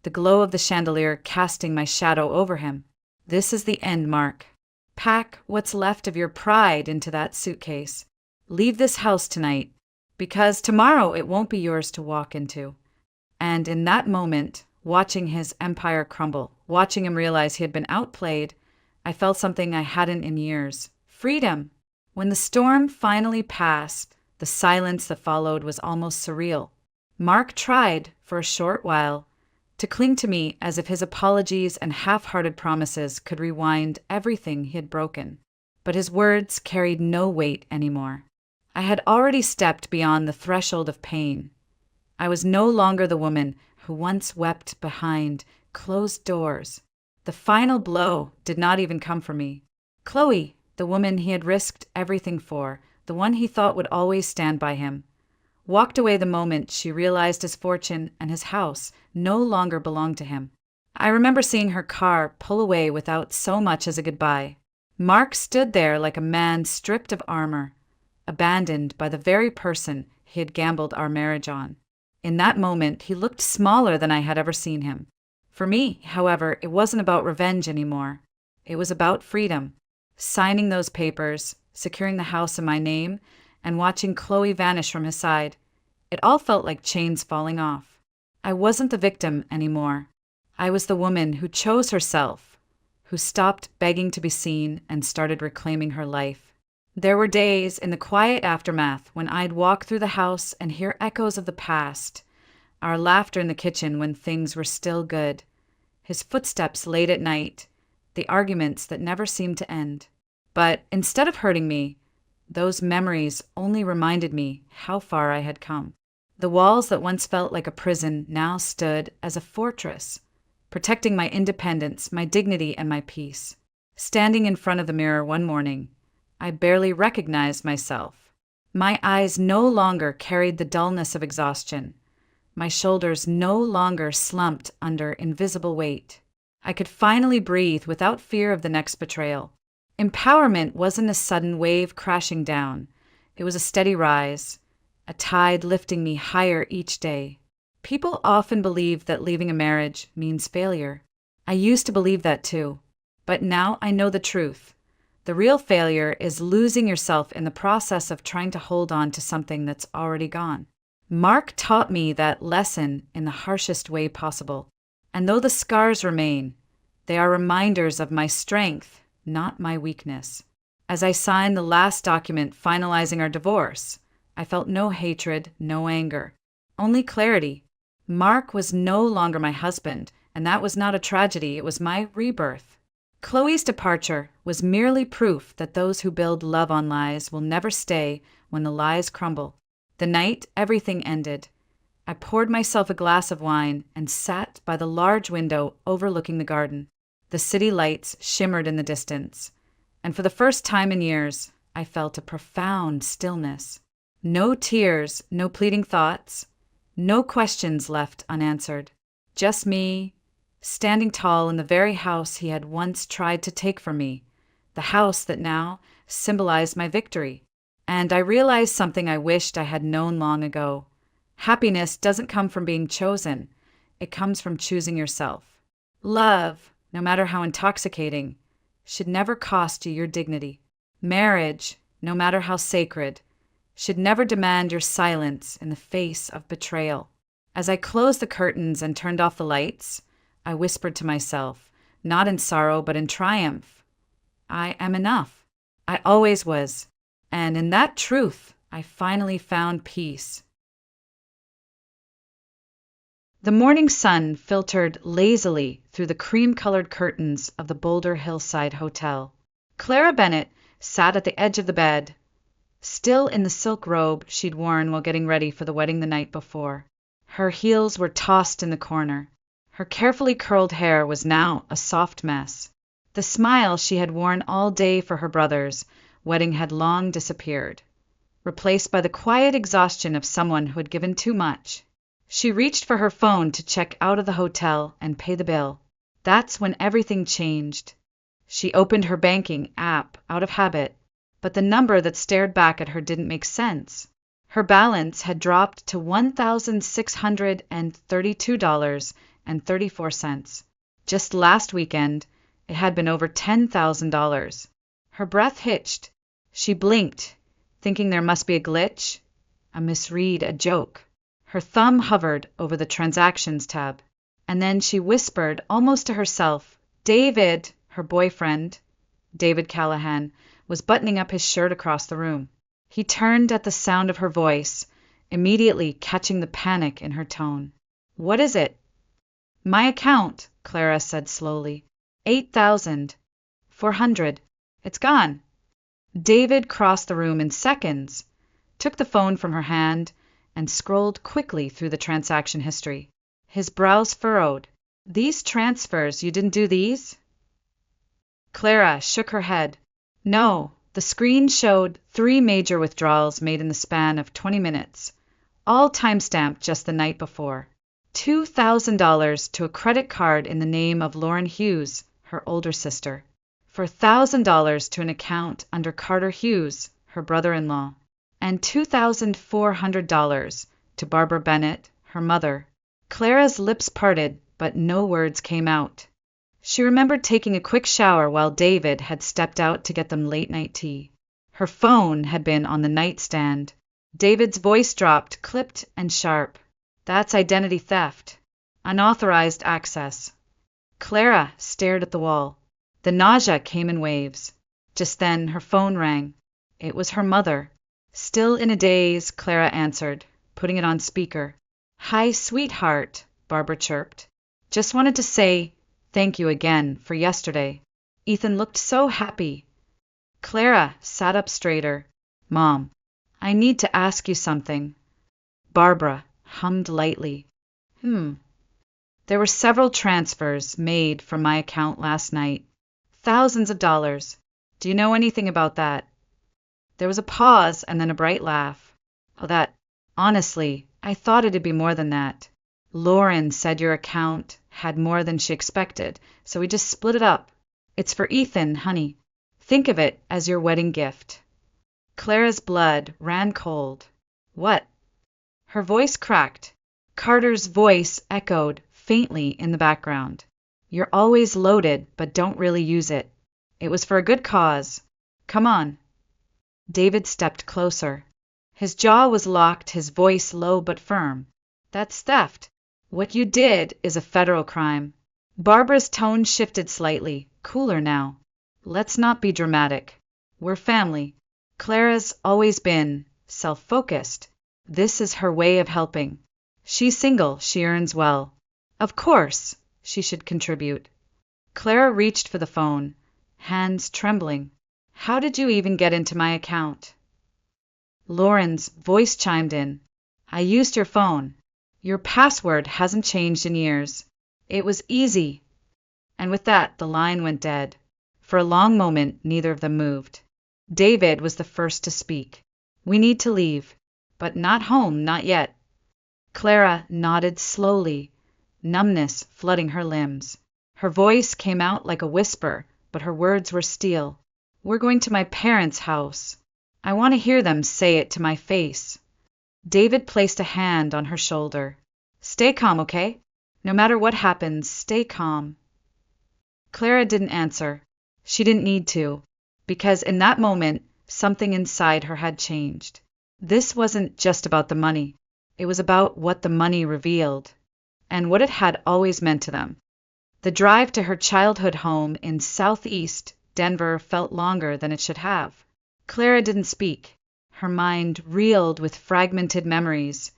the glow of the chandelier casting my shadow over him. "This is the end, Mark. Pack what's left of your pride into that suitcase. Leave this house tonight, because tomorrow it won't be yours to walk into." And in that moment, watching his empire crumble, watching him realize he had been outplayed, I felt something I hadn't in years. Freedom. When the storm finally passed, the silence that followed was almost surreal. Mark tried, for a short while, to cling to me as if his apologies and half-hearted promises could rewind everything he had broken. But his words carried no weight anymore. I had already stepped beyond the threshold of pain. I was no longer the woman who once wept behind closed doors. The final blow did not even come for me. Chloe, the woman he had risked everything for, the one he thought would always stand by him, walked away the moment she realized his fortune and his house no longer belonged to him. I remember seeing her car pull away without so much as a goodbye. Mark stood there like a man stripped of armor, abandoned by the very person he had gambled our marriage on. In that moment, he looked smaller than I had ever seen him. For me, however, it wasn't about revenge anymore. It was about freedom. Signing those papers, securing the house in my name, and watching Chloe vanish from his side. It all felt like chains falling off. I wasn't the victim anymore. I was the woman who chose herself, who stopped begging to be seen and started reclaiming her life. There were days in the quiet aftermath when I'd walk through the house and hear echoes of the past, our laughter in the kitchen when things were still good, his footsteps late at night, the arguments that never seemed to end. But instead of hurting me, those memories only reminded me how far I had come. The walls that once felt like a prison now stood as a fortress, protecting my independence, my dignity, and my peace. Standing in front of the mirror one morning, I barely recognized myself. My eyes no longer carried the dullness of exhaustion. My shoulders no longer slumped under invisible weight. I could finally breathe without fear of the next betrayal. Empowerment wasn't a sudden wave crashing down. It was a steady rise, a tide lifting me higher each day. People often believe that leaving a marriage means failure. I used to believe that too. But now I know the truth. The real failure is losing yourself in the process of trying to hold on to something that's already gone. Mark taught me that lesson in the harshest way possible. And though the scars remain, they are reminders of my strength, not my weakness. As I signed the last document finalizing our divorce, I felt no hatred, no anger, only clarity. Mark was no longer my husband, and that was not a tragedy, it was my rebirth. Chloe's departure was merely proof that those who build love on lies will never stay when the lies crumble. The night everything ended, I poured myself a glass of wine and sat by the large window overlooking the garden. The city lights shimmered in the distance, and for the first time in years, I felt a profound stillness. No tears, no pleading thoughts, no questions left unanswered. Just me, standing tall in the very house he had once tried to take from me, the house that now symbolized my victory. And I realized something I wished I had known long ago. Happiness doesn't come from being chosen. It comes from choosing yourself. Love, no matter how intoxicating, should never cost you your dignity. Marriage, no matter how sacred, should never demand your silence in the face of betrayal. As I closed the curtains and turned off the lights, I whispered to myself, not in sorrow but in triumph, I am enough. I always was. And in that truth, I finally found peace. The morning sun filtered lazily through the cream-colored curtains of the Boulder Hillside Hotel. Clara Bennett sat at the edge of the bed, still in the silk robe she'd worn while getting ready for the wedding the night before. Her heels were tossed in the corner. Her carefully curled hair was now a soft mess. The smile she had worn all day for her brother's wedding had long disappeared, replaced by the quiet exhaustion of someone who had given too much. She reached for her phone to check out of the hotel and pay the bill. That's when everything changed. She opened her banking app out of habit, but the number that stared back at her didn't make sense. Her balance had dropped to $1,632.34. Just last weekend, it had been over $10,000. Her breath hitched. She blinked, thinking there must be a glitch, a misread, a joke. Her thumb hovered over the Transactions tab, and then she whispered almost to herself. David, her boyfriend, David Callahan, was buttoning up his shirt across the room. He turned at the sound of her voice, immediately catching the panic in her tone. What is it? My account, Clara said slowly. 8,400. It's gone. David crossed the room in seconds, took the phone from her hand, and scrolled quickly through the transaction history. His brows furrowed. These transfers, you didn't do these? Clara shook her head. No, the screen showed 3 major withdrawals made in the span of 20 minutes, all timestamped just the night before. $2,000 to a credit card in the name of Lauren Hughes, her older sister, for $1,000 to an account under Carter Hughes, her brother-in-law, and $2,400 to Barbara Bennett, her mother. Clara's lips parted, but no words came out. She remembered taking a quick shower while David had stepped out to get them late-night tea. Her phone had been on the nightstand. David's voice dropped, clipped and sharp. That's identity theft. Unauthorized access. Clara stared at the wall. The nausea came in waves. Just then her phone rang. It was her mother. Still in a daze, Clara answered, putting it on speaker. Hi, sweetheart, Barbara chirped. Just wanted to say thank you again for yesterday. Ethan looked so happy. Clara sat up straighter. Mom, I need to ask you something. Barbara hummed lightly. There were several transfers made from my account last night. Thousands of dollars. Do you know anything about that? There was a pause and then a bright laugh. Honestly, I thought it'd be more than that. Lauren said your account had more than she expected, so we just split it up. It's for Ethan, honey. Think of it as your wedding gift. Clara's blood ran cold. What? Her voice cracked. Carter's voice echoed faintly in the background. You're always loaded, but don't really use it. It was for a good cause. Come on. David stepped closer. His jaw was locked, his voice low but firm. That's theft. What you did is a federal crime. Barbara's tone shifted slightly, cooler now. Let's not be dramatic. We're family. Clara's always been self-focused. This is her way of helping. She's single, she earns well. Of course, she should contribute. Clara reached for the phone, hands trembling. How did you even get into my account? Lauren's voice chimed in. I used your phone. Your password hasn't changed in years. It was easy. And with that, the line went dead. For a long moment, neither of them moved. David was the first to speak. We need to leave. But not home, not yet. Clara nodded slowly, numbness flooding her limbs. Her voice came out like a whisper, but her words were steel. We're going to my parents' house. I want to hear them say it to my face. David placed a hand on her shoulder. Stay calm, okay? No matter what happens, stay calm. Clara didn't answer. She didn't need to, because in that moment, something inside her had changed. This wasn't just about the money. It was about what the money revealed, and what it had always meant to them. The drive to her childhood home in southeast Denver felt longer than it should have. Clara didn't speak. Her mind reeled with fragmented memories.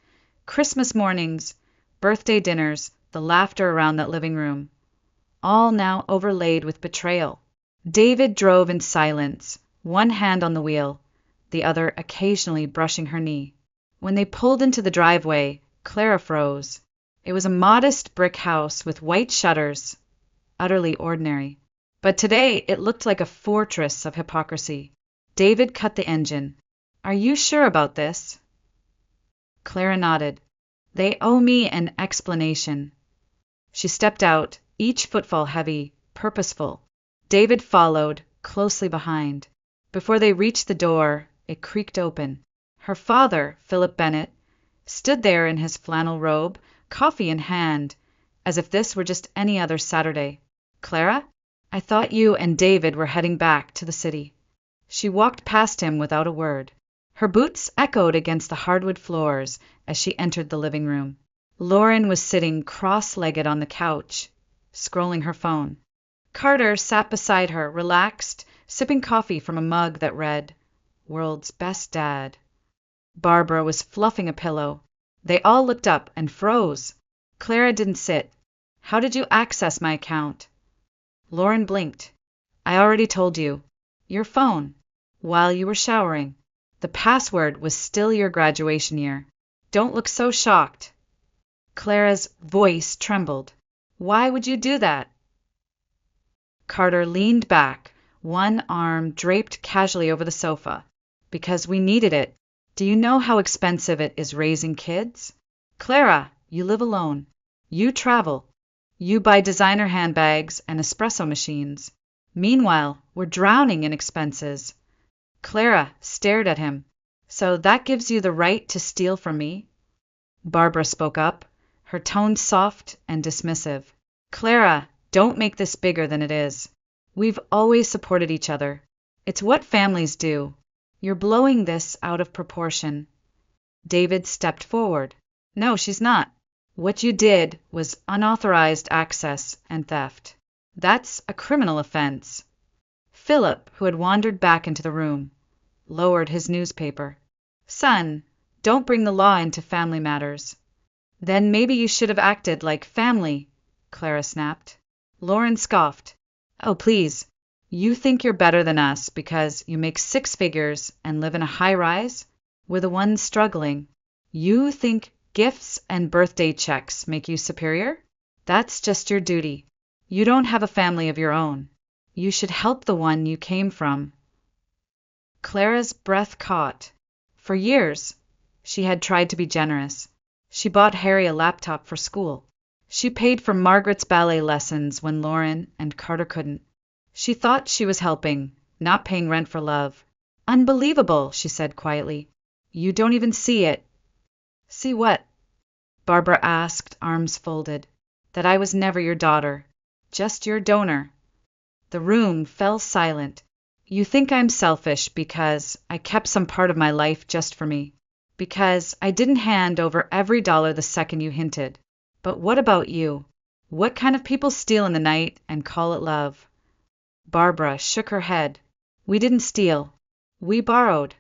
Christmas mornings, birthday dinners, the laughter around that living room. All now overlaid with betrayal. David drove in silence, one hand on the wheel, the other occasionally brushing her knee. When they pulled into the driveway, Clara froze. It was a modest brick house with white shutters, utterly ordinary. But today it looked like a fortress of hypocrisy. David cut the engine. Are you sure about this? Clara nodded. They owe me an explanation. She stepped out, each footfall heavy, purposeful. David followed, closely behind. Before they reached the door, it creaked open. Her father, Philip Bennett, stood there in his flannel robe, coffee in hand, as if this were just any other Saturday. Clara? I thought you and David were heading back to the city. She walked past him without a word. Her boots echoed against the hardwood floors as she entered the living room. Lauren was sitting cross-legged on the couch, scrolling her phone. Carter sat beside her, relaxed, sipping coffee from a mug that read, World's Best Dad. Barbara was fluffing a pillow. They all looked up and froze. Clara didn't sit. How did you access my account? Lauren blinked. I already told you. Your phone. While you were showering. The The password was still your graduation year. Don't look so shocked. Clara's voice trembled. Why would you do that? Carter leaned back, one arm draped casually over the sofa. Because we needed it. Do you know how expensive it is raising kids? Clara, you live alone. You travel. You buy designer handbags and espresso machines. Meanwhile, we're drowning in expenses. Clara stared at him. So that gives you the right to steal from me? Barbara spoke up, her tone soft and dismissive. Clara, don't make this bigger than it is. We've always supported each other. It's what families do. You're blowing this out of proportion. David stepped forward. No, she's not. What you did was unauthorized access and theft. That's a criminal offense. Philip, who had wandered back into the room, lowered his newspaper. Son, don't bring the law into family matters. Then maybe you should have acted like family, Clara snapped. Lauren scoffed. Oh, please. You think you're better than us because you make 6 figures and live in a high-rise? We're the ones struggling. You think gifts and birthday checks make you superior? That's just your duty. You don't have a family of your own. You should help the one you came from. Clara's breath caught. For years, she had tried to be generous. She bought Harry a laptop for school. She paid for Margaret's ballet lessons when Lauren and Carter couldn't. She thought she was helping, not paying rent for love. Unbelievable, she said quietly. You don't even see it. See what? Barbara asked, arms folded. That I was never your daughter, just your donor. The room fell silent. You think I'm selfish because I kept some part of my life just for me. Because I didn't hand over every dollar the second you hinted. But what about you? What kind of people steal in the night and call it love? Barbara shook her head. We didn't steal. We borrowed.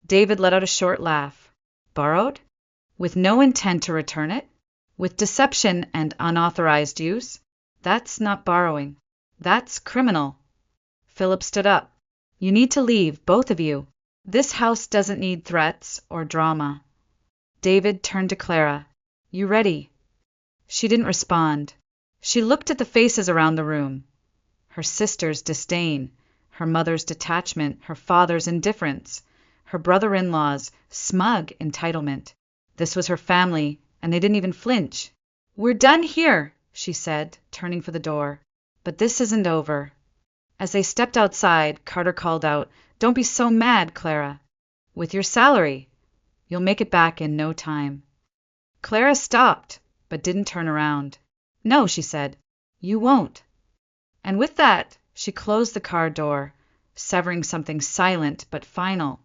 David let out a short laugh. Borrowed? With no intent to return it? With deception and unauthorized use? That's not borrowing. That's criminal. Philip stood up. You need to leave, both of you. This house doesn't need threats or drama. David turned to Clara. You ready? She didn't respond. She looked at the faces around the room. Her sister's disdain, her mother's detachment, her father's indifference, her brother-in-law's smug entitlement. This was her family, and they didn't even flinch. We're done here, she said, turning for the door. But this isn't over. As they stepped outside, Carter called out, Don't be so mad, Clara. With your salary. You'll make it back in no time. Clara stopped, but didn't turn around. No, she said. You won't. And with that, she closed the car door, severing something silent but final.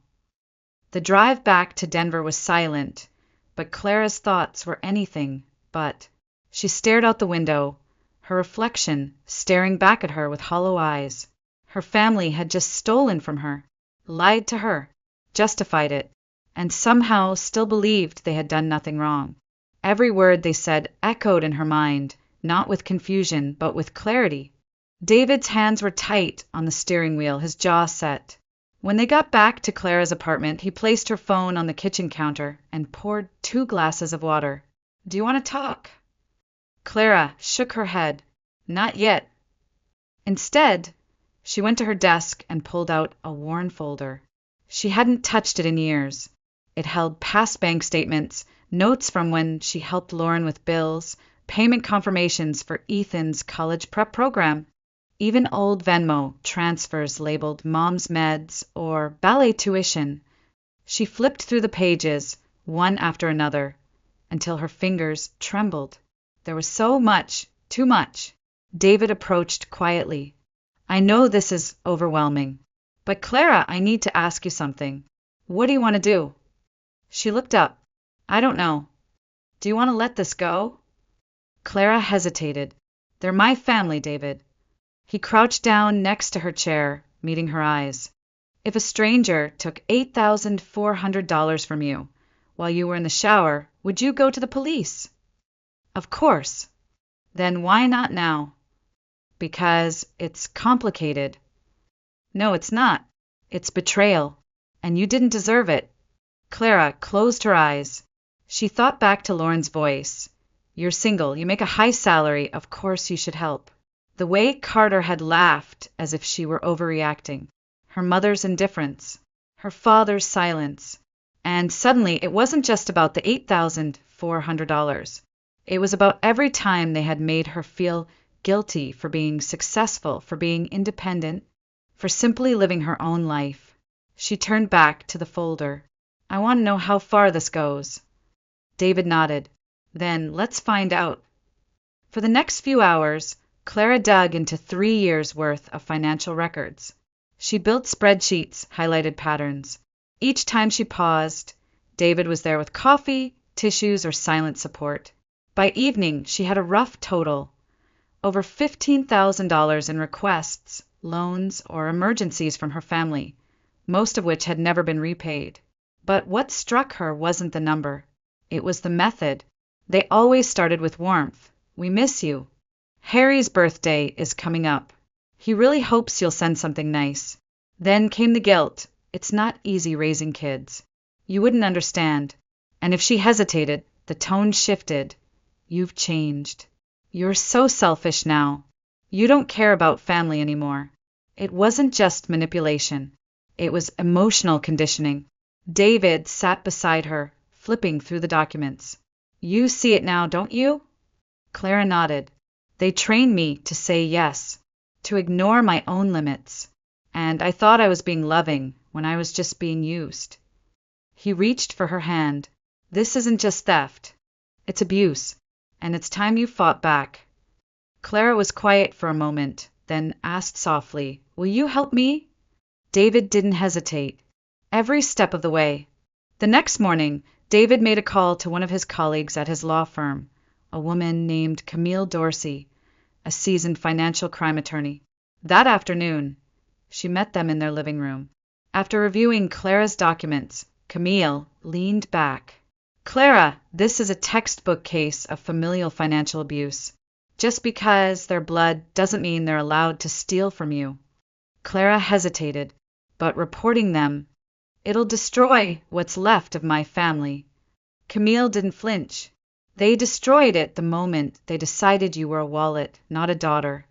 The drive back to Denver was silent, but Clara's thoughts were anything but. She stared out the window, her reflection staring back at her with hollow eyes. Her family had just stolen from her, lied to her, justified it, and somehow still believed they had done nothing wrong. Every word they said echoed in her mind, not with confusion, but with clarity. David's hands were tight on the steering wheel, his jaw set. When they got back to Clara's apartment, he placed her phone on the kitchen counter and poured 2 glasses of water. Do you want to talk? Clara shook her head. Not yet. Instead, she went to her desk and pulled out a worn folder. She hadn't touched it in years. It held past bank statements, notes from when she helped Lauren with bills, payment confirmations for Ethan's college prep program, even old Venmo transfers labeled Mom's Meds or ballet tuition. She flipped through the pages, one after another, until her fingers trembled. There was so much, too much. David approached quietly. I know this is overwhelming, but Clara, I need to ask you something. What do you want to do? She looked up. I don't know. Do you want to let this go? Clara hesitated. They're my family, David. He crouched down next to her chair, meeting her eyes. If a stranger took $8,400 from you while you were in the shower, would you go to the police? Of course. Then why not now? Because it's complicated. No, it's not. It's betrayal. And you didn't deserve it. Clara closed her eyes. She thought back to Lauren's voice. You're single, you make a high salary, of course you should help. The way Carter had laughed as if she were overreacting. Her mother's indifference. Her father's silence. And suddenly it wasn't just about the $8,400. It was about every time they had made her feel guilty for being successful, for being independent, for simply living her own life. She turned back to the folder. I want to know how far this goes. David nodded. Then let's find out. For the next few hours, Clara dug into 3 years' worth of financial records. She built spreadsheets, highlighted patterns. Each time she paused, David was there with coffee, tissues, or silent support. By evening, she had a rough total. Over $15,000 in requests, loans, or emergencies from her family, most of which had never been repaid. But what struck her wasn't the number. It was the method. They always started with warmth. We miss you. Harry's birthday is coming up. He really hopes you'll send something nice. Then came the guilt. It's not easy raising kids. You wouldn't understand. And if she hesitated, the tone shifted. You've changed. You're so selfish now. You don't care about family anymore. It wasn't just manipulation. It was emotional conditioning. David sat beside her, flipping through the documents. You see it now, don't you? Clara nodded. They trained me to say yes, to ignore my own limits. And I thought I was being loving when I was just being used. He reached for her hand. This isn't just theft. It's abuse. And it's time you fought back. Clara was quiet for a moment, then asked softly, Will you help me? David didn't hesitate. Every step of the way. The next morning, David made a call to one of his colleagues at his law firm, a woman named Camille Dorsey, a seasoned financial crime attorney. That afternoon, she met them in their living room. After reviewing Clara's documents, Camille leaned back. Clara, this is a textbook case of familial financial abuse. Just because they're blood doesn't mean they're allowed to steal from you. Clara hesitated, but reporting them, it'll destroy what's left of my family. Camille didn't flinch. They destroyed it the moment they decided you were a wallet, not a daughter.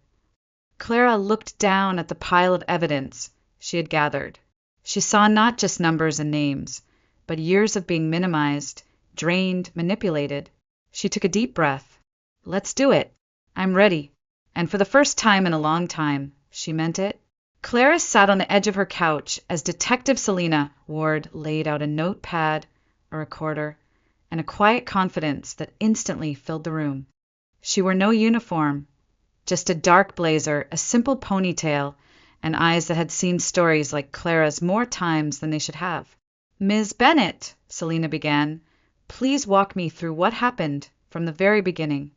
Clara looked down at the pile of evidence she had gathered. She saw not just numbers and names, but years of being minimized, drained, manipulated. She took a deep breath. Let's do it. I'm ready. And for the first time in a long time, she meant it. Clara sat on the edge of her couch as Detective Selena Ward laid out a notepad, a recorder, and a quiet confidence that instantly filled the room. She wore no uniform, just a dark blazer, a simple ponytail, and eyes that had seen stories like Clara's more times than they should have. Ms. Bennett, Selena began, please walk me through what happened from the very beginning.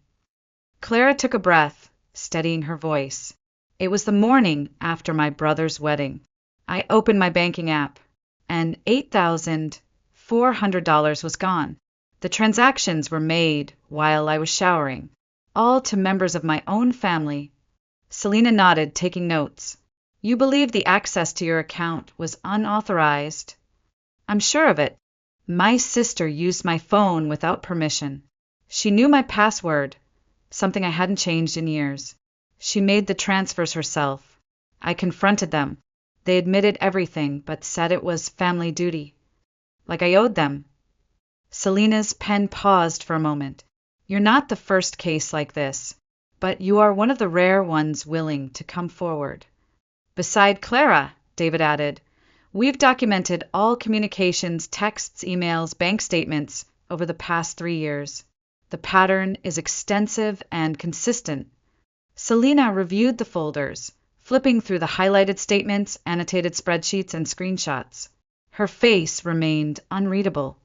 Clara took a breath, steadying her voice. It was the morning after my brother's wedding. I opened my banking app, and $8,400 was gone. The transactions were made while I was showering, all to members of my own family. Selena nodded, taking notes. You believe the access to your account was unauthorized? I'm sure of it. My sister used my phone without permission. She knew my password, something I hadn't changed in years. She made the transfers herself. I confronted them. They admitted everything, but said it was family duty. Like I owed them. Selena's pen paused for a moment. You're not the first case like this, but you are one of the rare ones willing to come forward. Beside Clara, David added, we've documented all communications, texts, emails, bank statements over the past 3 years. The pattern is extensive and consistent. Selena reviewed the folders, flipping through the highlighted statements, annotated spreadsheets, and screenshots. Her face remained unreadable.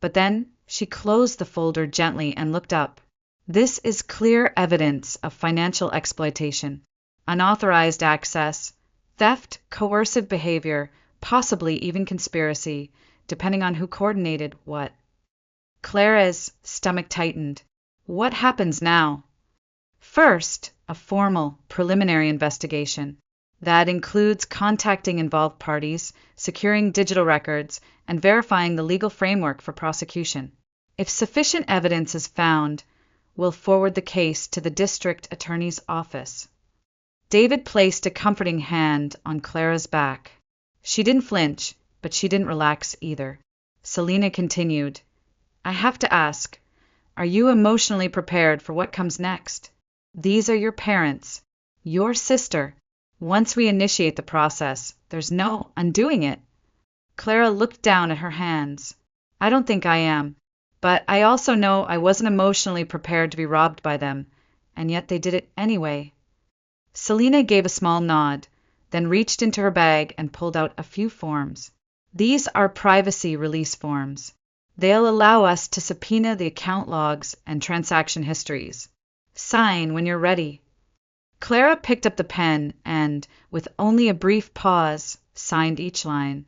But then she closed the folder gently and looked up. This is clear evidence of financial exploitation, unauthorized access, theft, coercive behavior, possibly even conspiracy, depending on who coordinated what. Clara's stomach tightened. What happens now? First, a formal preliminary investigation. That includes contacting involved parties, securing digital records, and verifying the legal framework for prosecution. If sufficient evidence is found, we'll forward the case to the district attorney's office. David placed a comforting hand on Clara's back. She didn't flinch, but she didn't relax either. Selena continued, I have to ask, are you emotionally prepared for what comes next? These are your parents, your sister. Once we initiate the process, there's no undoing it. Clara looked down at her hands. I don't think I am, but I also know I wasn't emotionally prepared to be robbed by them, and yet they did it anyway. Selena gave a small nod, then reached into her bag and pulled out a few forms. These are privacy release forms. They'll allow us to subpoena the account logs and transaction histories. Sign when you're ready. Clara picked up the pen and, with only a brief pause, signed each line.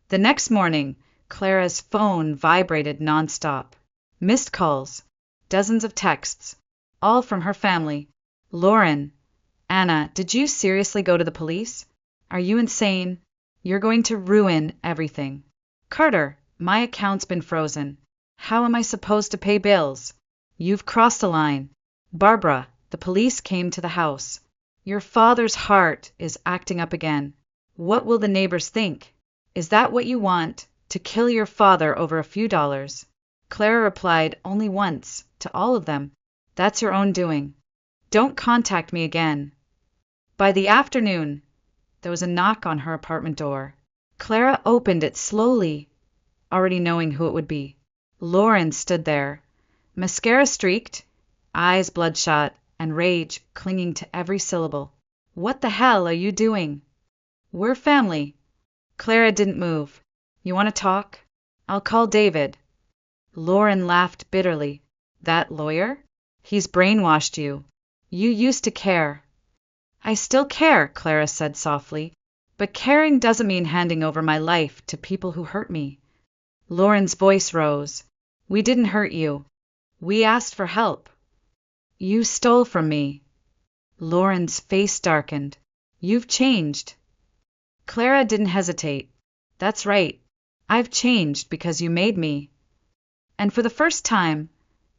The next morning, Clara's phone vibrated nonstop. Missed calls, dozens of texts, all from her family. Lauren, Anna, did you seriously go to the police? Are you insane? You're going to ruin everything. Carter, my account's been frozen. How am I supposed to pay bills? You've crossed a line. Barbara, the police came to the house. Your father's heart is acting up again. What will the neighbors think? Is that what you want, to kill your father over a few dollars? Clara replied only once, to all of them. That's your own doing. Don't contact me again. By the afternoon, there was a knock on her apartment door. Clara opened it slowly, already knowing who it would be. Lauren stood there, mascara streaked, eyes bloodshot, and rage clinging to every syllable. What the hell are you doing? We're family. Clara didn't move. You want to talk? I'll call David. Lauren laughed bitterly. That lawyer? He's brainwashed you. You used to care. I still care, Clara said softly, but caring doesn't mean handing over my life to people who hurt me. Lauren's voice rose. We didn't hurt you. We asked for help. You stole from me. Lauren's face darkened. You've changed. Clara didn't hesitate. That's right. I've changed because you made me. And for the first time,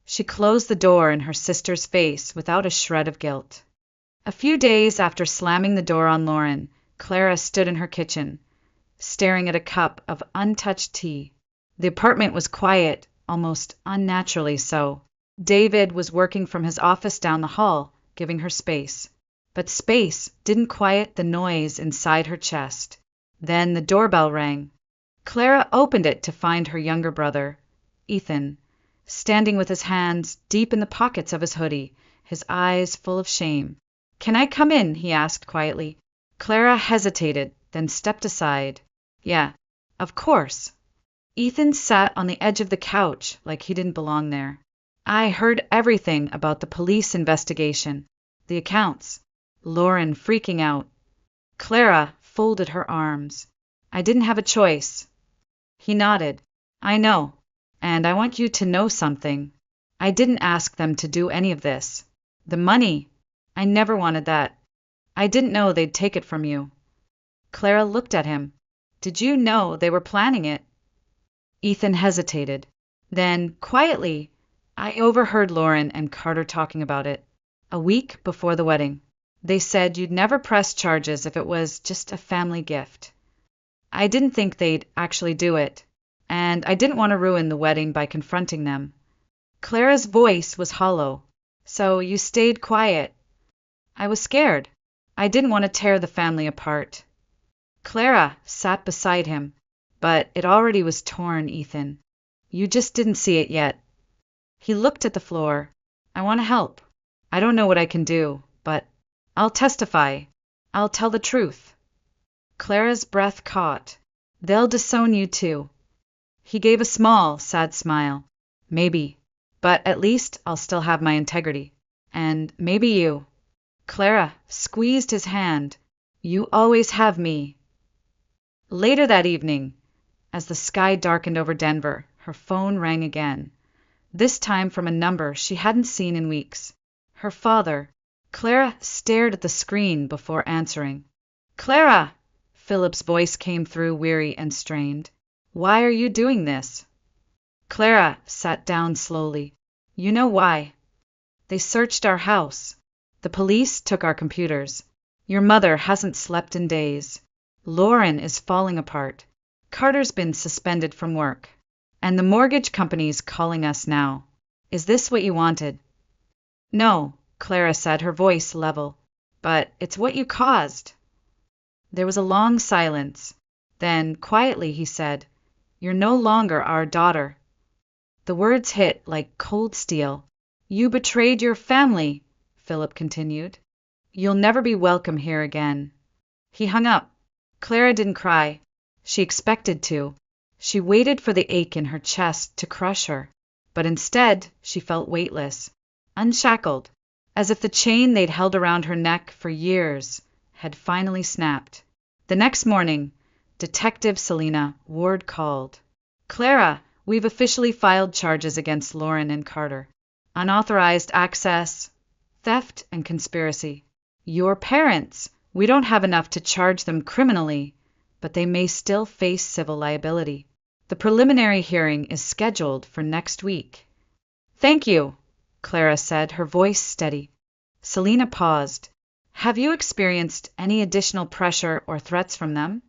she closed the door in her sister's face without a shred of guilt. A few days after slamming the door on Lauren, Clara stood in her kitchen, staring at a cup of untouched tea. The apartment was quiet, almost unnaturally so. David was working from his office down the hall, giving her space. But space didn't quiet the noise inside her chest. Then the doorbell rang. Clara opened it to find her younger brother, Ethan, standing with his hands deep in the pockets of his hoodie, his eyes full of shame. Can I come in? He asked quietly. Clara hesitated, then stepped aside. Yeah, of course. Ethan sat on the edge of the couch like he didn't belong there. I heard everything about the police investigation, the accounts, Lauren freaking out. Clara folded her arms. I didn't have a choice. He nodded. I know, and I want you to know something. I didn't ask them to do any of this. The money, I never wanted that. I didn't know they'd take it from you. Clara looked at him. Did you know they were planning it? Ethan hesitated. Then, quietly, I overheard Lauren and Carter talking about it. A week before the wedding. They said you'd never press charges if it was just a family gift. I didn't think they'd actually do it, and I didn't want to ruin the wedding by confronting them. Clara's voice was hollow. So you stayed quiet. I was scared. I didn't want to tear the family apart. Clara sat beside him, but it already was torn, Ethan. You just didn't see it yet. He looked at the floor. I want to help. I don't know what I can do, but I'll testify. I'll tell the truth. Clara's breath caught. They'll disown you too. He gave a small, sad smile. Maybe, but at least I'll still have my integrity. And maybe you. Clara squeezed his hand. You always have me. Later that evening, as the sky darkened over Denver, her phone rang again. This time from a number she hadn't seen in weeks. Her father. Clara stared at the screen before answering. Clara! Philip's voice came through, weary and strained. Why are you doing this? Clara sat down slowly. You know why. They searched our house. The police took our computers. Your mother hasn't slept in days. Lauren is falling apart. Carter's been suspended from work. And the mortgage company's calling us now. Is this what you wanted? No, Clara said, her voice level. But it's what you caused. There was a long silence. Then, quietly, he said, You're no longer our daughter. The words hit like cold steel. You betrayed your family, Philip continued. You'll never be welcome here again. He hung up. Clara didn't cry. She expected to. She waited for the ache in her chest to crush her. But instead, she felt weightless, unshackled, as if the chain they'd held around her neck for years had finally snapped. The next morning, Detective Selena Ward called. Clara, we've officially filed charges against Lauren and Carter. Unauthorized access, theft, and conspiracy. Your parents, we don't have enough to charge them criminally, but they may still face civil liability. The preliminary hearing is scheduled for next week. Thank you, Clara said, her voice steady. Selena paused. Have you experienced any additional pressure or threats from them?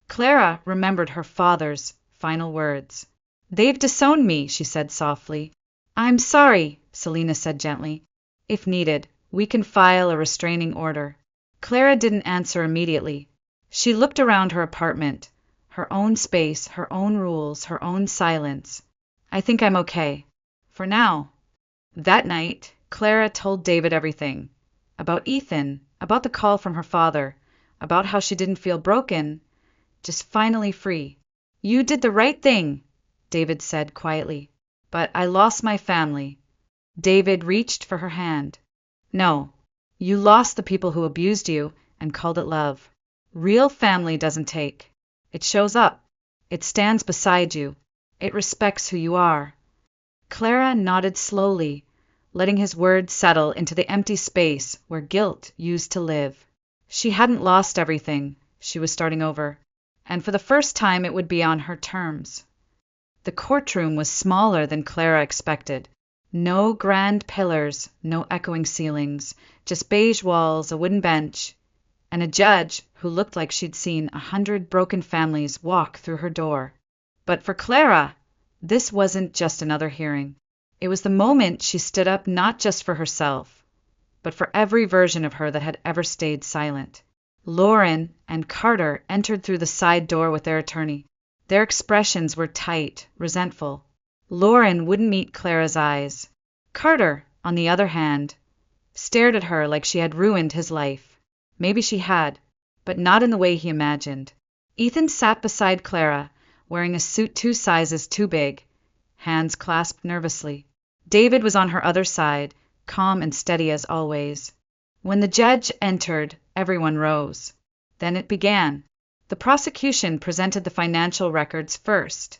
Clara remembered her father's final words. They've disowned me, she said softly. I'm sorry, Selena said gently. If needed, we can file a restraining order. Clara didn't answer immediately. She looked around her apartment, her own space, her own rules, her own silence. I think I'm okay. For now. That night, Clara told David everything. About Ethan, about the call from her father, about how she didn't feel broken, just finally free. You did the right thing, David said quietly. But I lost my family. David reached for her hand. No, you lost the people who abused you and called it love. Real family doesn't take. It shows up. It stands beside you. It respects who you are. Clara nodded slowly, letting his words settle into the empty space where guilt used to live. She hadn't lost everything. She was starting over. And for the first time it would be on her terms. The courtroom was smaller than Clara expected. No grand pillars, no echoing ceilings, just beige walls, a wooden bench, and a judge who looked like she'd seen 100 broken families walk through her door. But for Clara, this wasn't just another hearing. It was the moment she stood up not just for herself, but for every version of her that had ever stayed silent. Lauren and Carter entered through the side door with their attorney. Their expressions were tight, resentful. Lauren wouldn't meet Clara's eyes. Carter, on the other hand, stared at her like she had ruined his life. Maybe she had, but not in the way he imagined. Ethan sat beside Clara, wearing a suit 2 sizes too big, hands clasped nervously. David was on her other side, calm and steady as always. When the judge entered, everyone rose. Then it began. The prosecution presented the financial records first.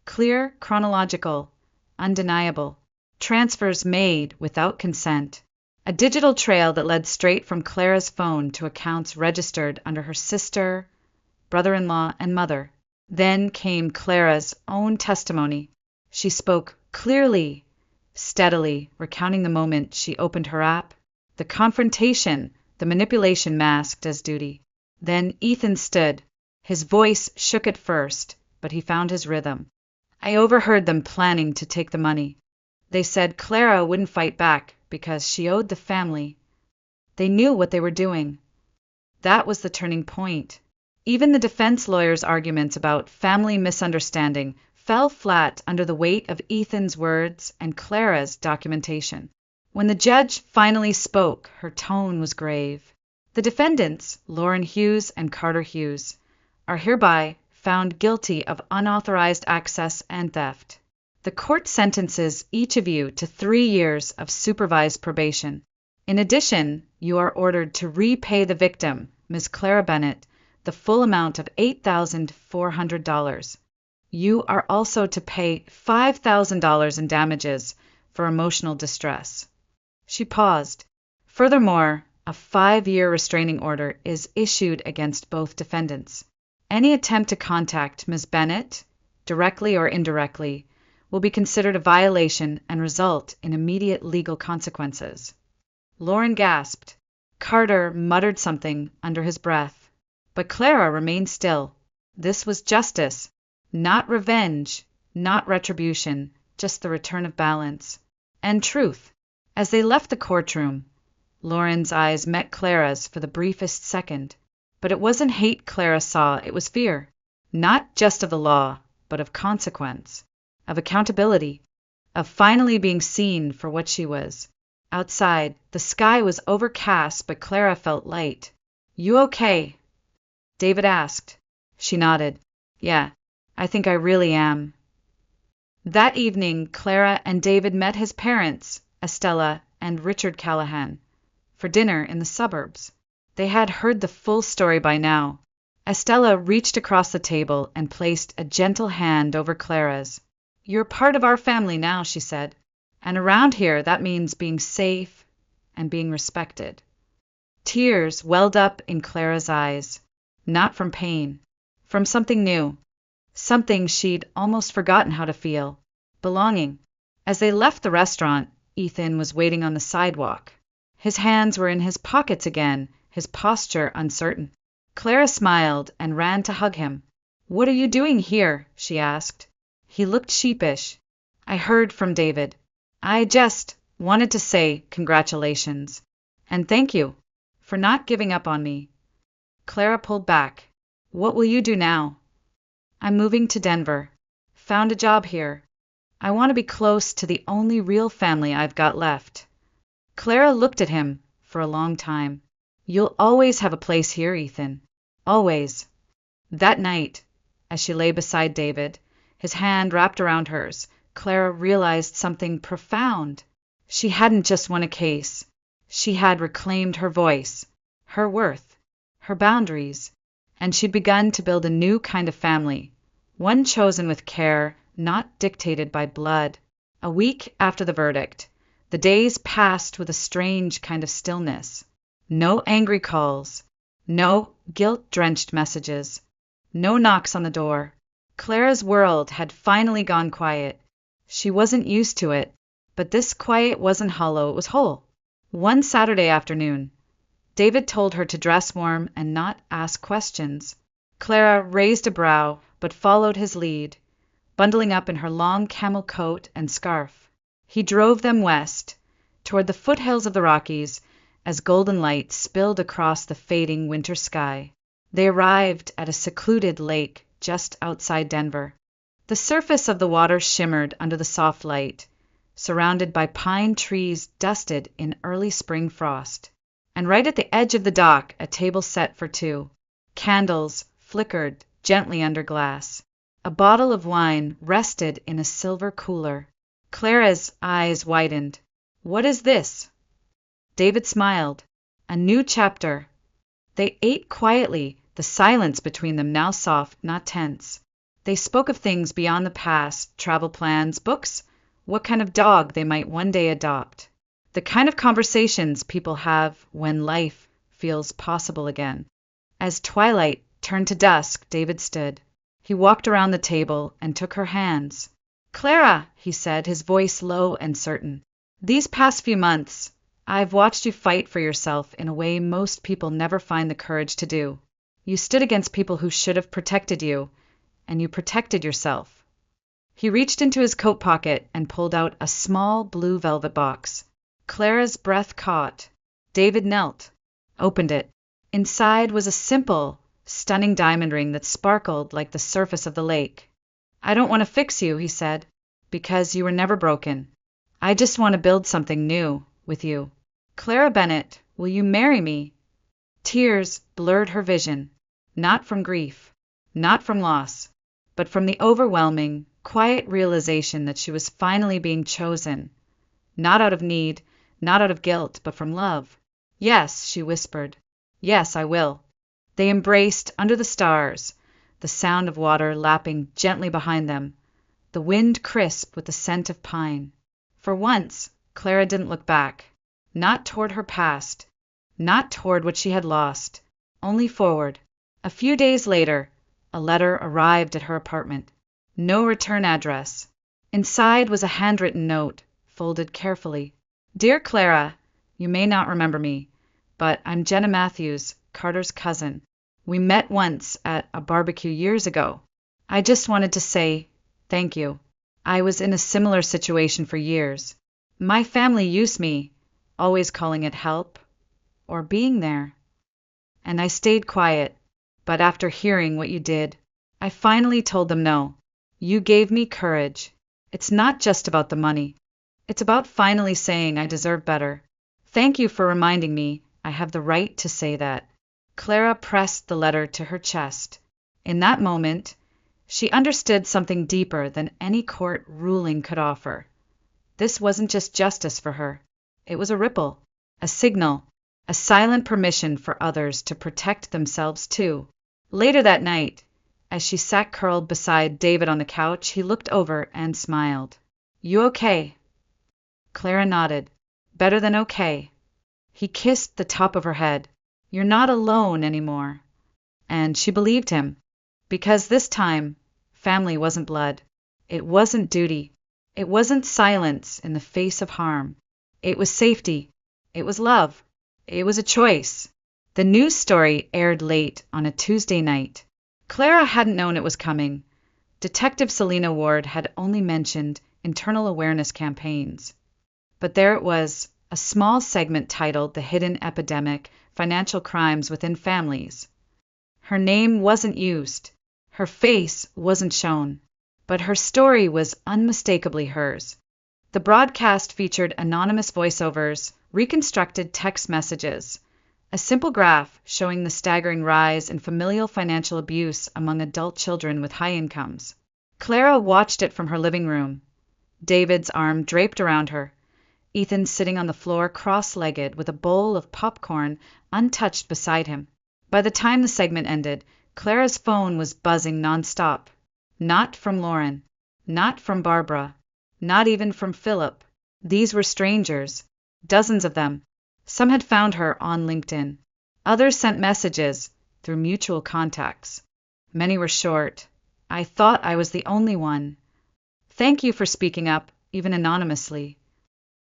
Clear, chronological, undeniable. Transfers made without consent. A digital trail that led straight from Clara's phone to accounts registered under her sister, brother-in-law, and mother. Then came Clara's own testimony. She spoke clearly, steadily, recounting the moment she opened her app. The confrontation, the manipulation masked as duty. Then Ethan stood. His voice shook at first, but he found his rhythm. I overheard them planning to take the money. They said Clara wouldn't fight back because she owed the family. They knew what they were doing. That was the turning point. Even the defense lawyer's arguments about family misunderstanding fell flat under the weight of Ethan's words and Clara's documentation. When the judge finally spoke, her tone was grave. The defendants, Lauren Hughes and Carter Hughes, are hereby found guilty of unauthorized access and theft. The court sentences each of you to 3 years of supervised probation. In addition, you are ordered to repay the victim, Ms. Clara Bennett, the full amount of $8,400. You are also to pay $5,000 in damages for emotional distress. She paused. Furthermore, A 5-year restraining order is issued against both defendants. Any attempt to contact Ms. Bennett, directly or indirectly, will be considered a violation and result in immediate legal consequences. Lauren gasped. Carter muttered something under his breath. But Clara remained still. This was justice, not revenge, not retribution, just the return of balance. And truth. As they left the courtroom, Lauren's eyes met Clara's for the briefest second. But it wasn't hate Clara saw, it was fear. Not just of the law, but of consequence, of accountability, of finally being seen for what she was. Outside, the sky was overcast, but Clara felt light. "You okay?" David asked. She nodded. "Yeah, I think I really am." That evening, Clara and David met his parents, Estella and Richard Callahan, for dinner in the suburbs. They had heard the full story by now. Estella reached across the table and placed a gentle hand over Clara's. "You're part of our family now," she said. "And around here, that means being safe and being respected." Tears welled up in Clara's eyes, not from pain, from something new, something she'd almost forgotten how to feel, belonging. As they left the restaurant, Ethan was waiting on the sidewalk. His hands were in his pockets again, his posture uncertain. Clara smiled and ran to hug him. "What are you doing here?" she asked. He looked sheepish. "I heard from David. I just wanted to say congratulations. And thank you for not giving up on me." Clara pulled back. "What will you do now?" "I'm moving to Denver. Found a job here. I want to be close to the only real family I've got left." Clara looked at him for a long time. "You'll always have a place here, Ethan. Always." That night, as she lay beside David, his hand wrapped around hers, Clara realized something profound. She hadn't just won a case. She had reclaimed her voice, her worth, her boundaries, and she'd begun to build a new kind of family, one chosen with care, not dictated by blood. A week after the verdict, the days passed with a strange kind of stillness. No angry calls, no guilt-drenched messages, no knocks on the door. Clara's world had finally gone quiet. She wasn't used to it, but this quiet wasn't hollow, it was whole. One Saturday afternoon, David told her to dress warm and not ask questions. Clara raised a brow, but followed his lead, bundling up in her long camel coat and scarf. He drove them west, toward the foothills of the Rockies, as golden light spilled across the fading winter sky. They arrived at a secluded lake just outside Denver. The surface of the water shimmered under the soft light, surrounded by pine trees dusted in early spring frost. And right at the edge of the dock, a table set for two. Candles flickered gently under glass. A bottle of wine rested in a silver cooler. Clara's eyes widened. "What is this?" David smiled. "A new chapter." They ate quietly, the silence between them now soft, not tense. They spoke of things beyond the past, travel plans, books, what kind of dog they might one day adopt. The kind of conversations people have when life feels possible again. As twilight turned to dusk, David stood. He walked around the table and took her hands. "Clara," he said, his voice low and certain, "these past few months, I've watched you fight for yourself in a way most people never find the courage to do. You stood against people who should have protected you, and you protected yourself." He reached into his coat pocket and pulled out a small blue velvet box. Clara's breath caught. David knelt, opened it. Inside was a simple, stunning diamond ring that sparkled like the surface of the lake. "I don't want to fix you," he said, "because you were never broken. I just want to build something new with you. Clara Bennett, will you marry me?" Tears blurred her vision, not from grief, not from loss, but from the overwhelming, quiet realization that she was finally being chosen, not out of need, not out of guilt, but from love. "Yes," she whispered. "Yes, I will." They embraced under the stars, the sound of water lapping gently behind them, the wind crisp with the scent of pine. For once, Clara didn't look back, not toward her past, not toward what she had lost, only forward. A few days later, a letter arrived at her apartment. No return address. Inside was a handwritten note, folded carefully. Dear Clara, you may not remember me, but I'm Jenna Matthews, Carter's cousin. We met once at a barbecue years ago. I just wanted to say thank you. I was in a similar situation for years. My family used me, always calling it help or being there. And I stayed quiet, but after hearing what you did, I finally told them no. You gave me courage. It's not just about the money. It's about finally saying I deserve better. Thank you for reminding me I have the right to say that. Clara pressed the letter to her chest. In that moment, she understood something deeper than any court ruling could offer. This wasn't just justice for her. It was a ripple, a signal, a silent permission for others to protect themselves too. Later that night, as she sat curled beside David on the couch, he looked over and smiled. You okay? Clara nodded. Better than okay. He kissed the top of her head. You're not alone anymore. And she believed him. Because this time, family wasn't blood. It wasn't duty. It wasn't silence in the face of harm. It was safety. It was love. It was a choice. The news story aired late on a Tuesday night. Clara hadn't known it was coming. Detective Selena Ward had only mentioned internal awareness campaigns. But there it was, a small segment titled The Hidden Epidemic, Financial Crimes Within Families. Her name wasn't used. Her face wasn't shown. But her story was unmistakably hers. The broadcast featured anonymous voiceovers, reconstructed text messages, a simple graph showing the staggering rise in familial financial abuse among adult children with high incomes. Clara watched it from her living room, David's arm draped around her, Ethan sitting on the floor cross-legged with a bowl of popcorn untouched beside him. By the time the segment ended, Clara's phone was buzzing nonstop. Not from Lauren, not from Barbara, not even from Philip. These were strangers, dozens of them. Some had found her on LinkedIn. Others sent messages through mutual contacts. Many were short. I thought I was the only one. Thank you for speaking up, even anonymously.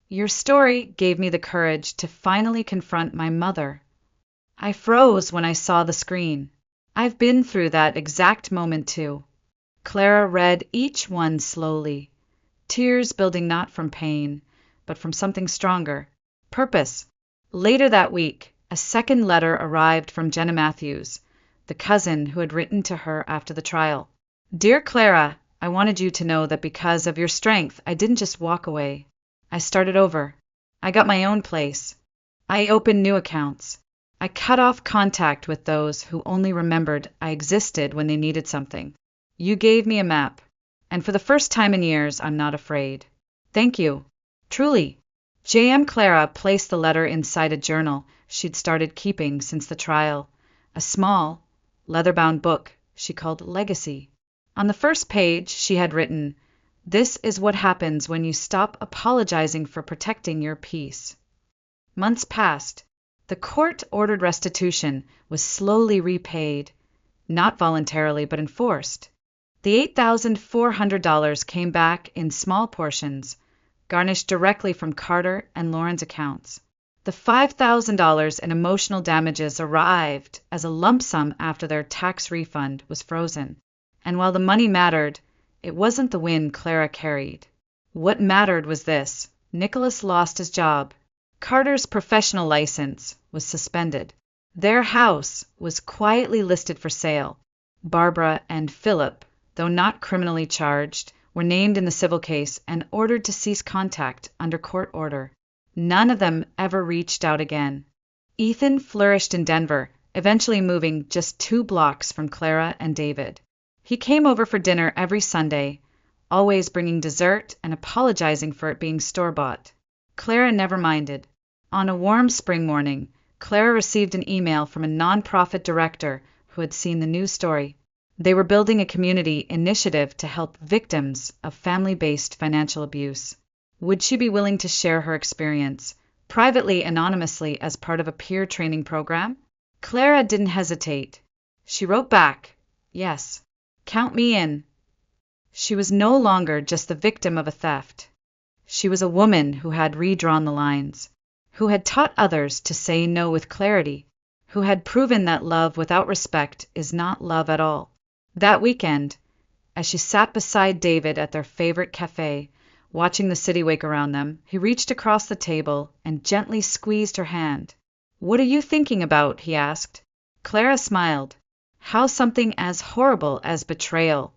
Your story gave me the courage to finally confront my mother. I froze when I saw the screen. I've been through that exact moment too. Clara read each one slowly, tears building not from pain, but from something stronger, purpose. Later that week, a second letter arrived from Jenna Matthews, the cousin who had written to her after the trial. Dear Clara, I wanted you to know that because of your strength, I didn't just walk away. I started over. I got my own place. I opened new accounts. I cut off contact with those who only remembered I existed when they needed something. You gave me a map, and for the first time in years, I'm not afraid. Thank you. Truly. J.M. Clara placed the letter inside a journal she'd started keeping since the trial, a small, leather-bound book she called Legacy. On the first page, she had written, "This is what happens when you stop apologizing for protecting your peace." Months passed. The court-ordered restitution was slowly repaid, not voluntarily but enforced. The $8,400 came back in small portions, garnished directly from Carter and Lauren's accounts. The $5,000 in emotional damages arrived as a lump sum after their tax refund was frozen. And while the money mattered, it wasn't the win Clara carried. What mattered was this: Nicholas lost his job. Carter's professional license was suspended. Their house was quietly listed for sale. Barbara and Philip, though not criminally charged, were named in the civil case and ordered to cease contact under court order. None of them ever reached out again. Ethan flourished in Denver, eventually moving just 2 blocks from Clara and David. He came over for dinner every Sunday, always bringing dessert and apologizing for it being store-bought. Clara never minded. On a warm spring morning, Clara received an email from a nonprofit director who had seen the news story. They were building a community initiative to help victims of family-based financial abuse. Would she be willing to share her experience, privately, anonymously, as part of a peer training program? Clara didn't hesitate. She wrote back, "Yes, count me in." She was no longer just the victim of a theft. She was a woman who had redrawn the lines, who had taught others to say no with clarity, who had proven that love without respect is not love at all. That weekend, as she sat beside David at their favorite cafe, watching the city wake around them, he reached across the table and gently squeezed her hand. "What are you thinking about?" he asked. Clara smiled. How something as horrible as betrayal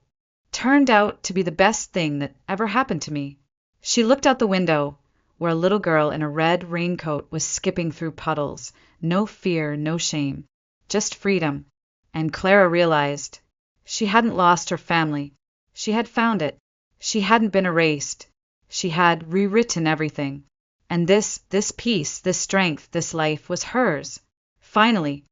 turned out to be the best thing that ever happened to me. She looked out the window, where a little girl in a red raincoat was skipping through puddles. No fear, no shame, just freedom. And Clara realized she hadn't lost her family. She had found it. She hadn't been erased. She had rewritten everything. And this peace, this strength, this life was hers. Finally,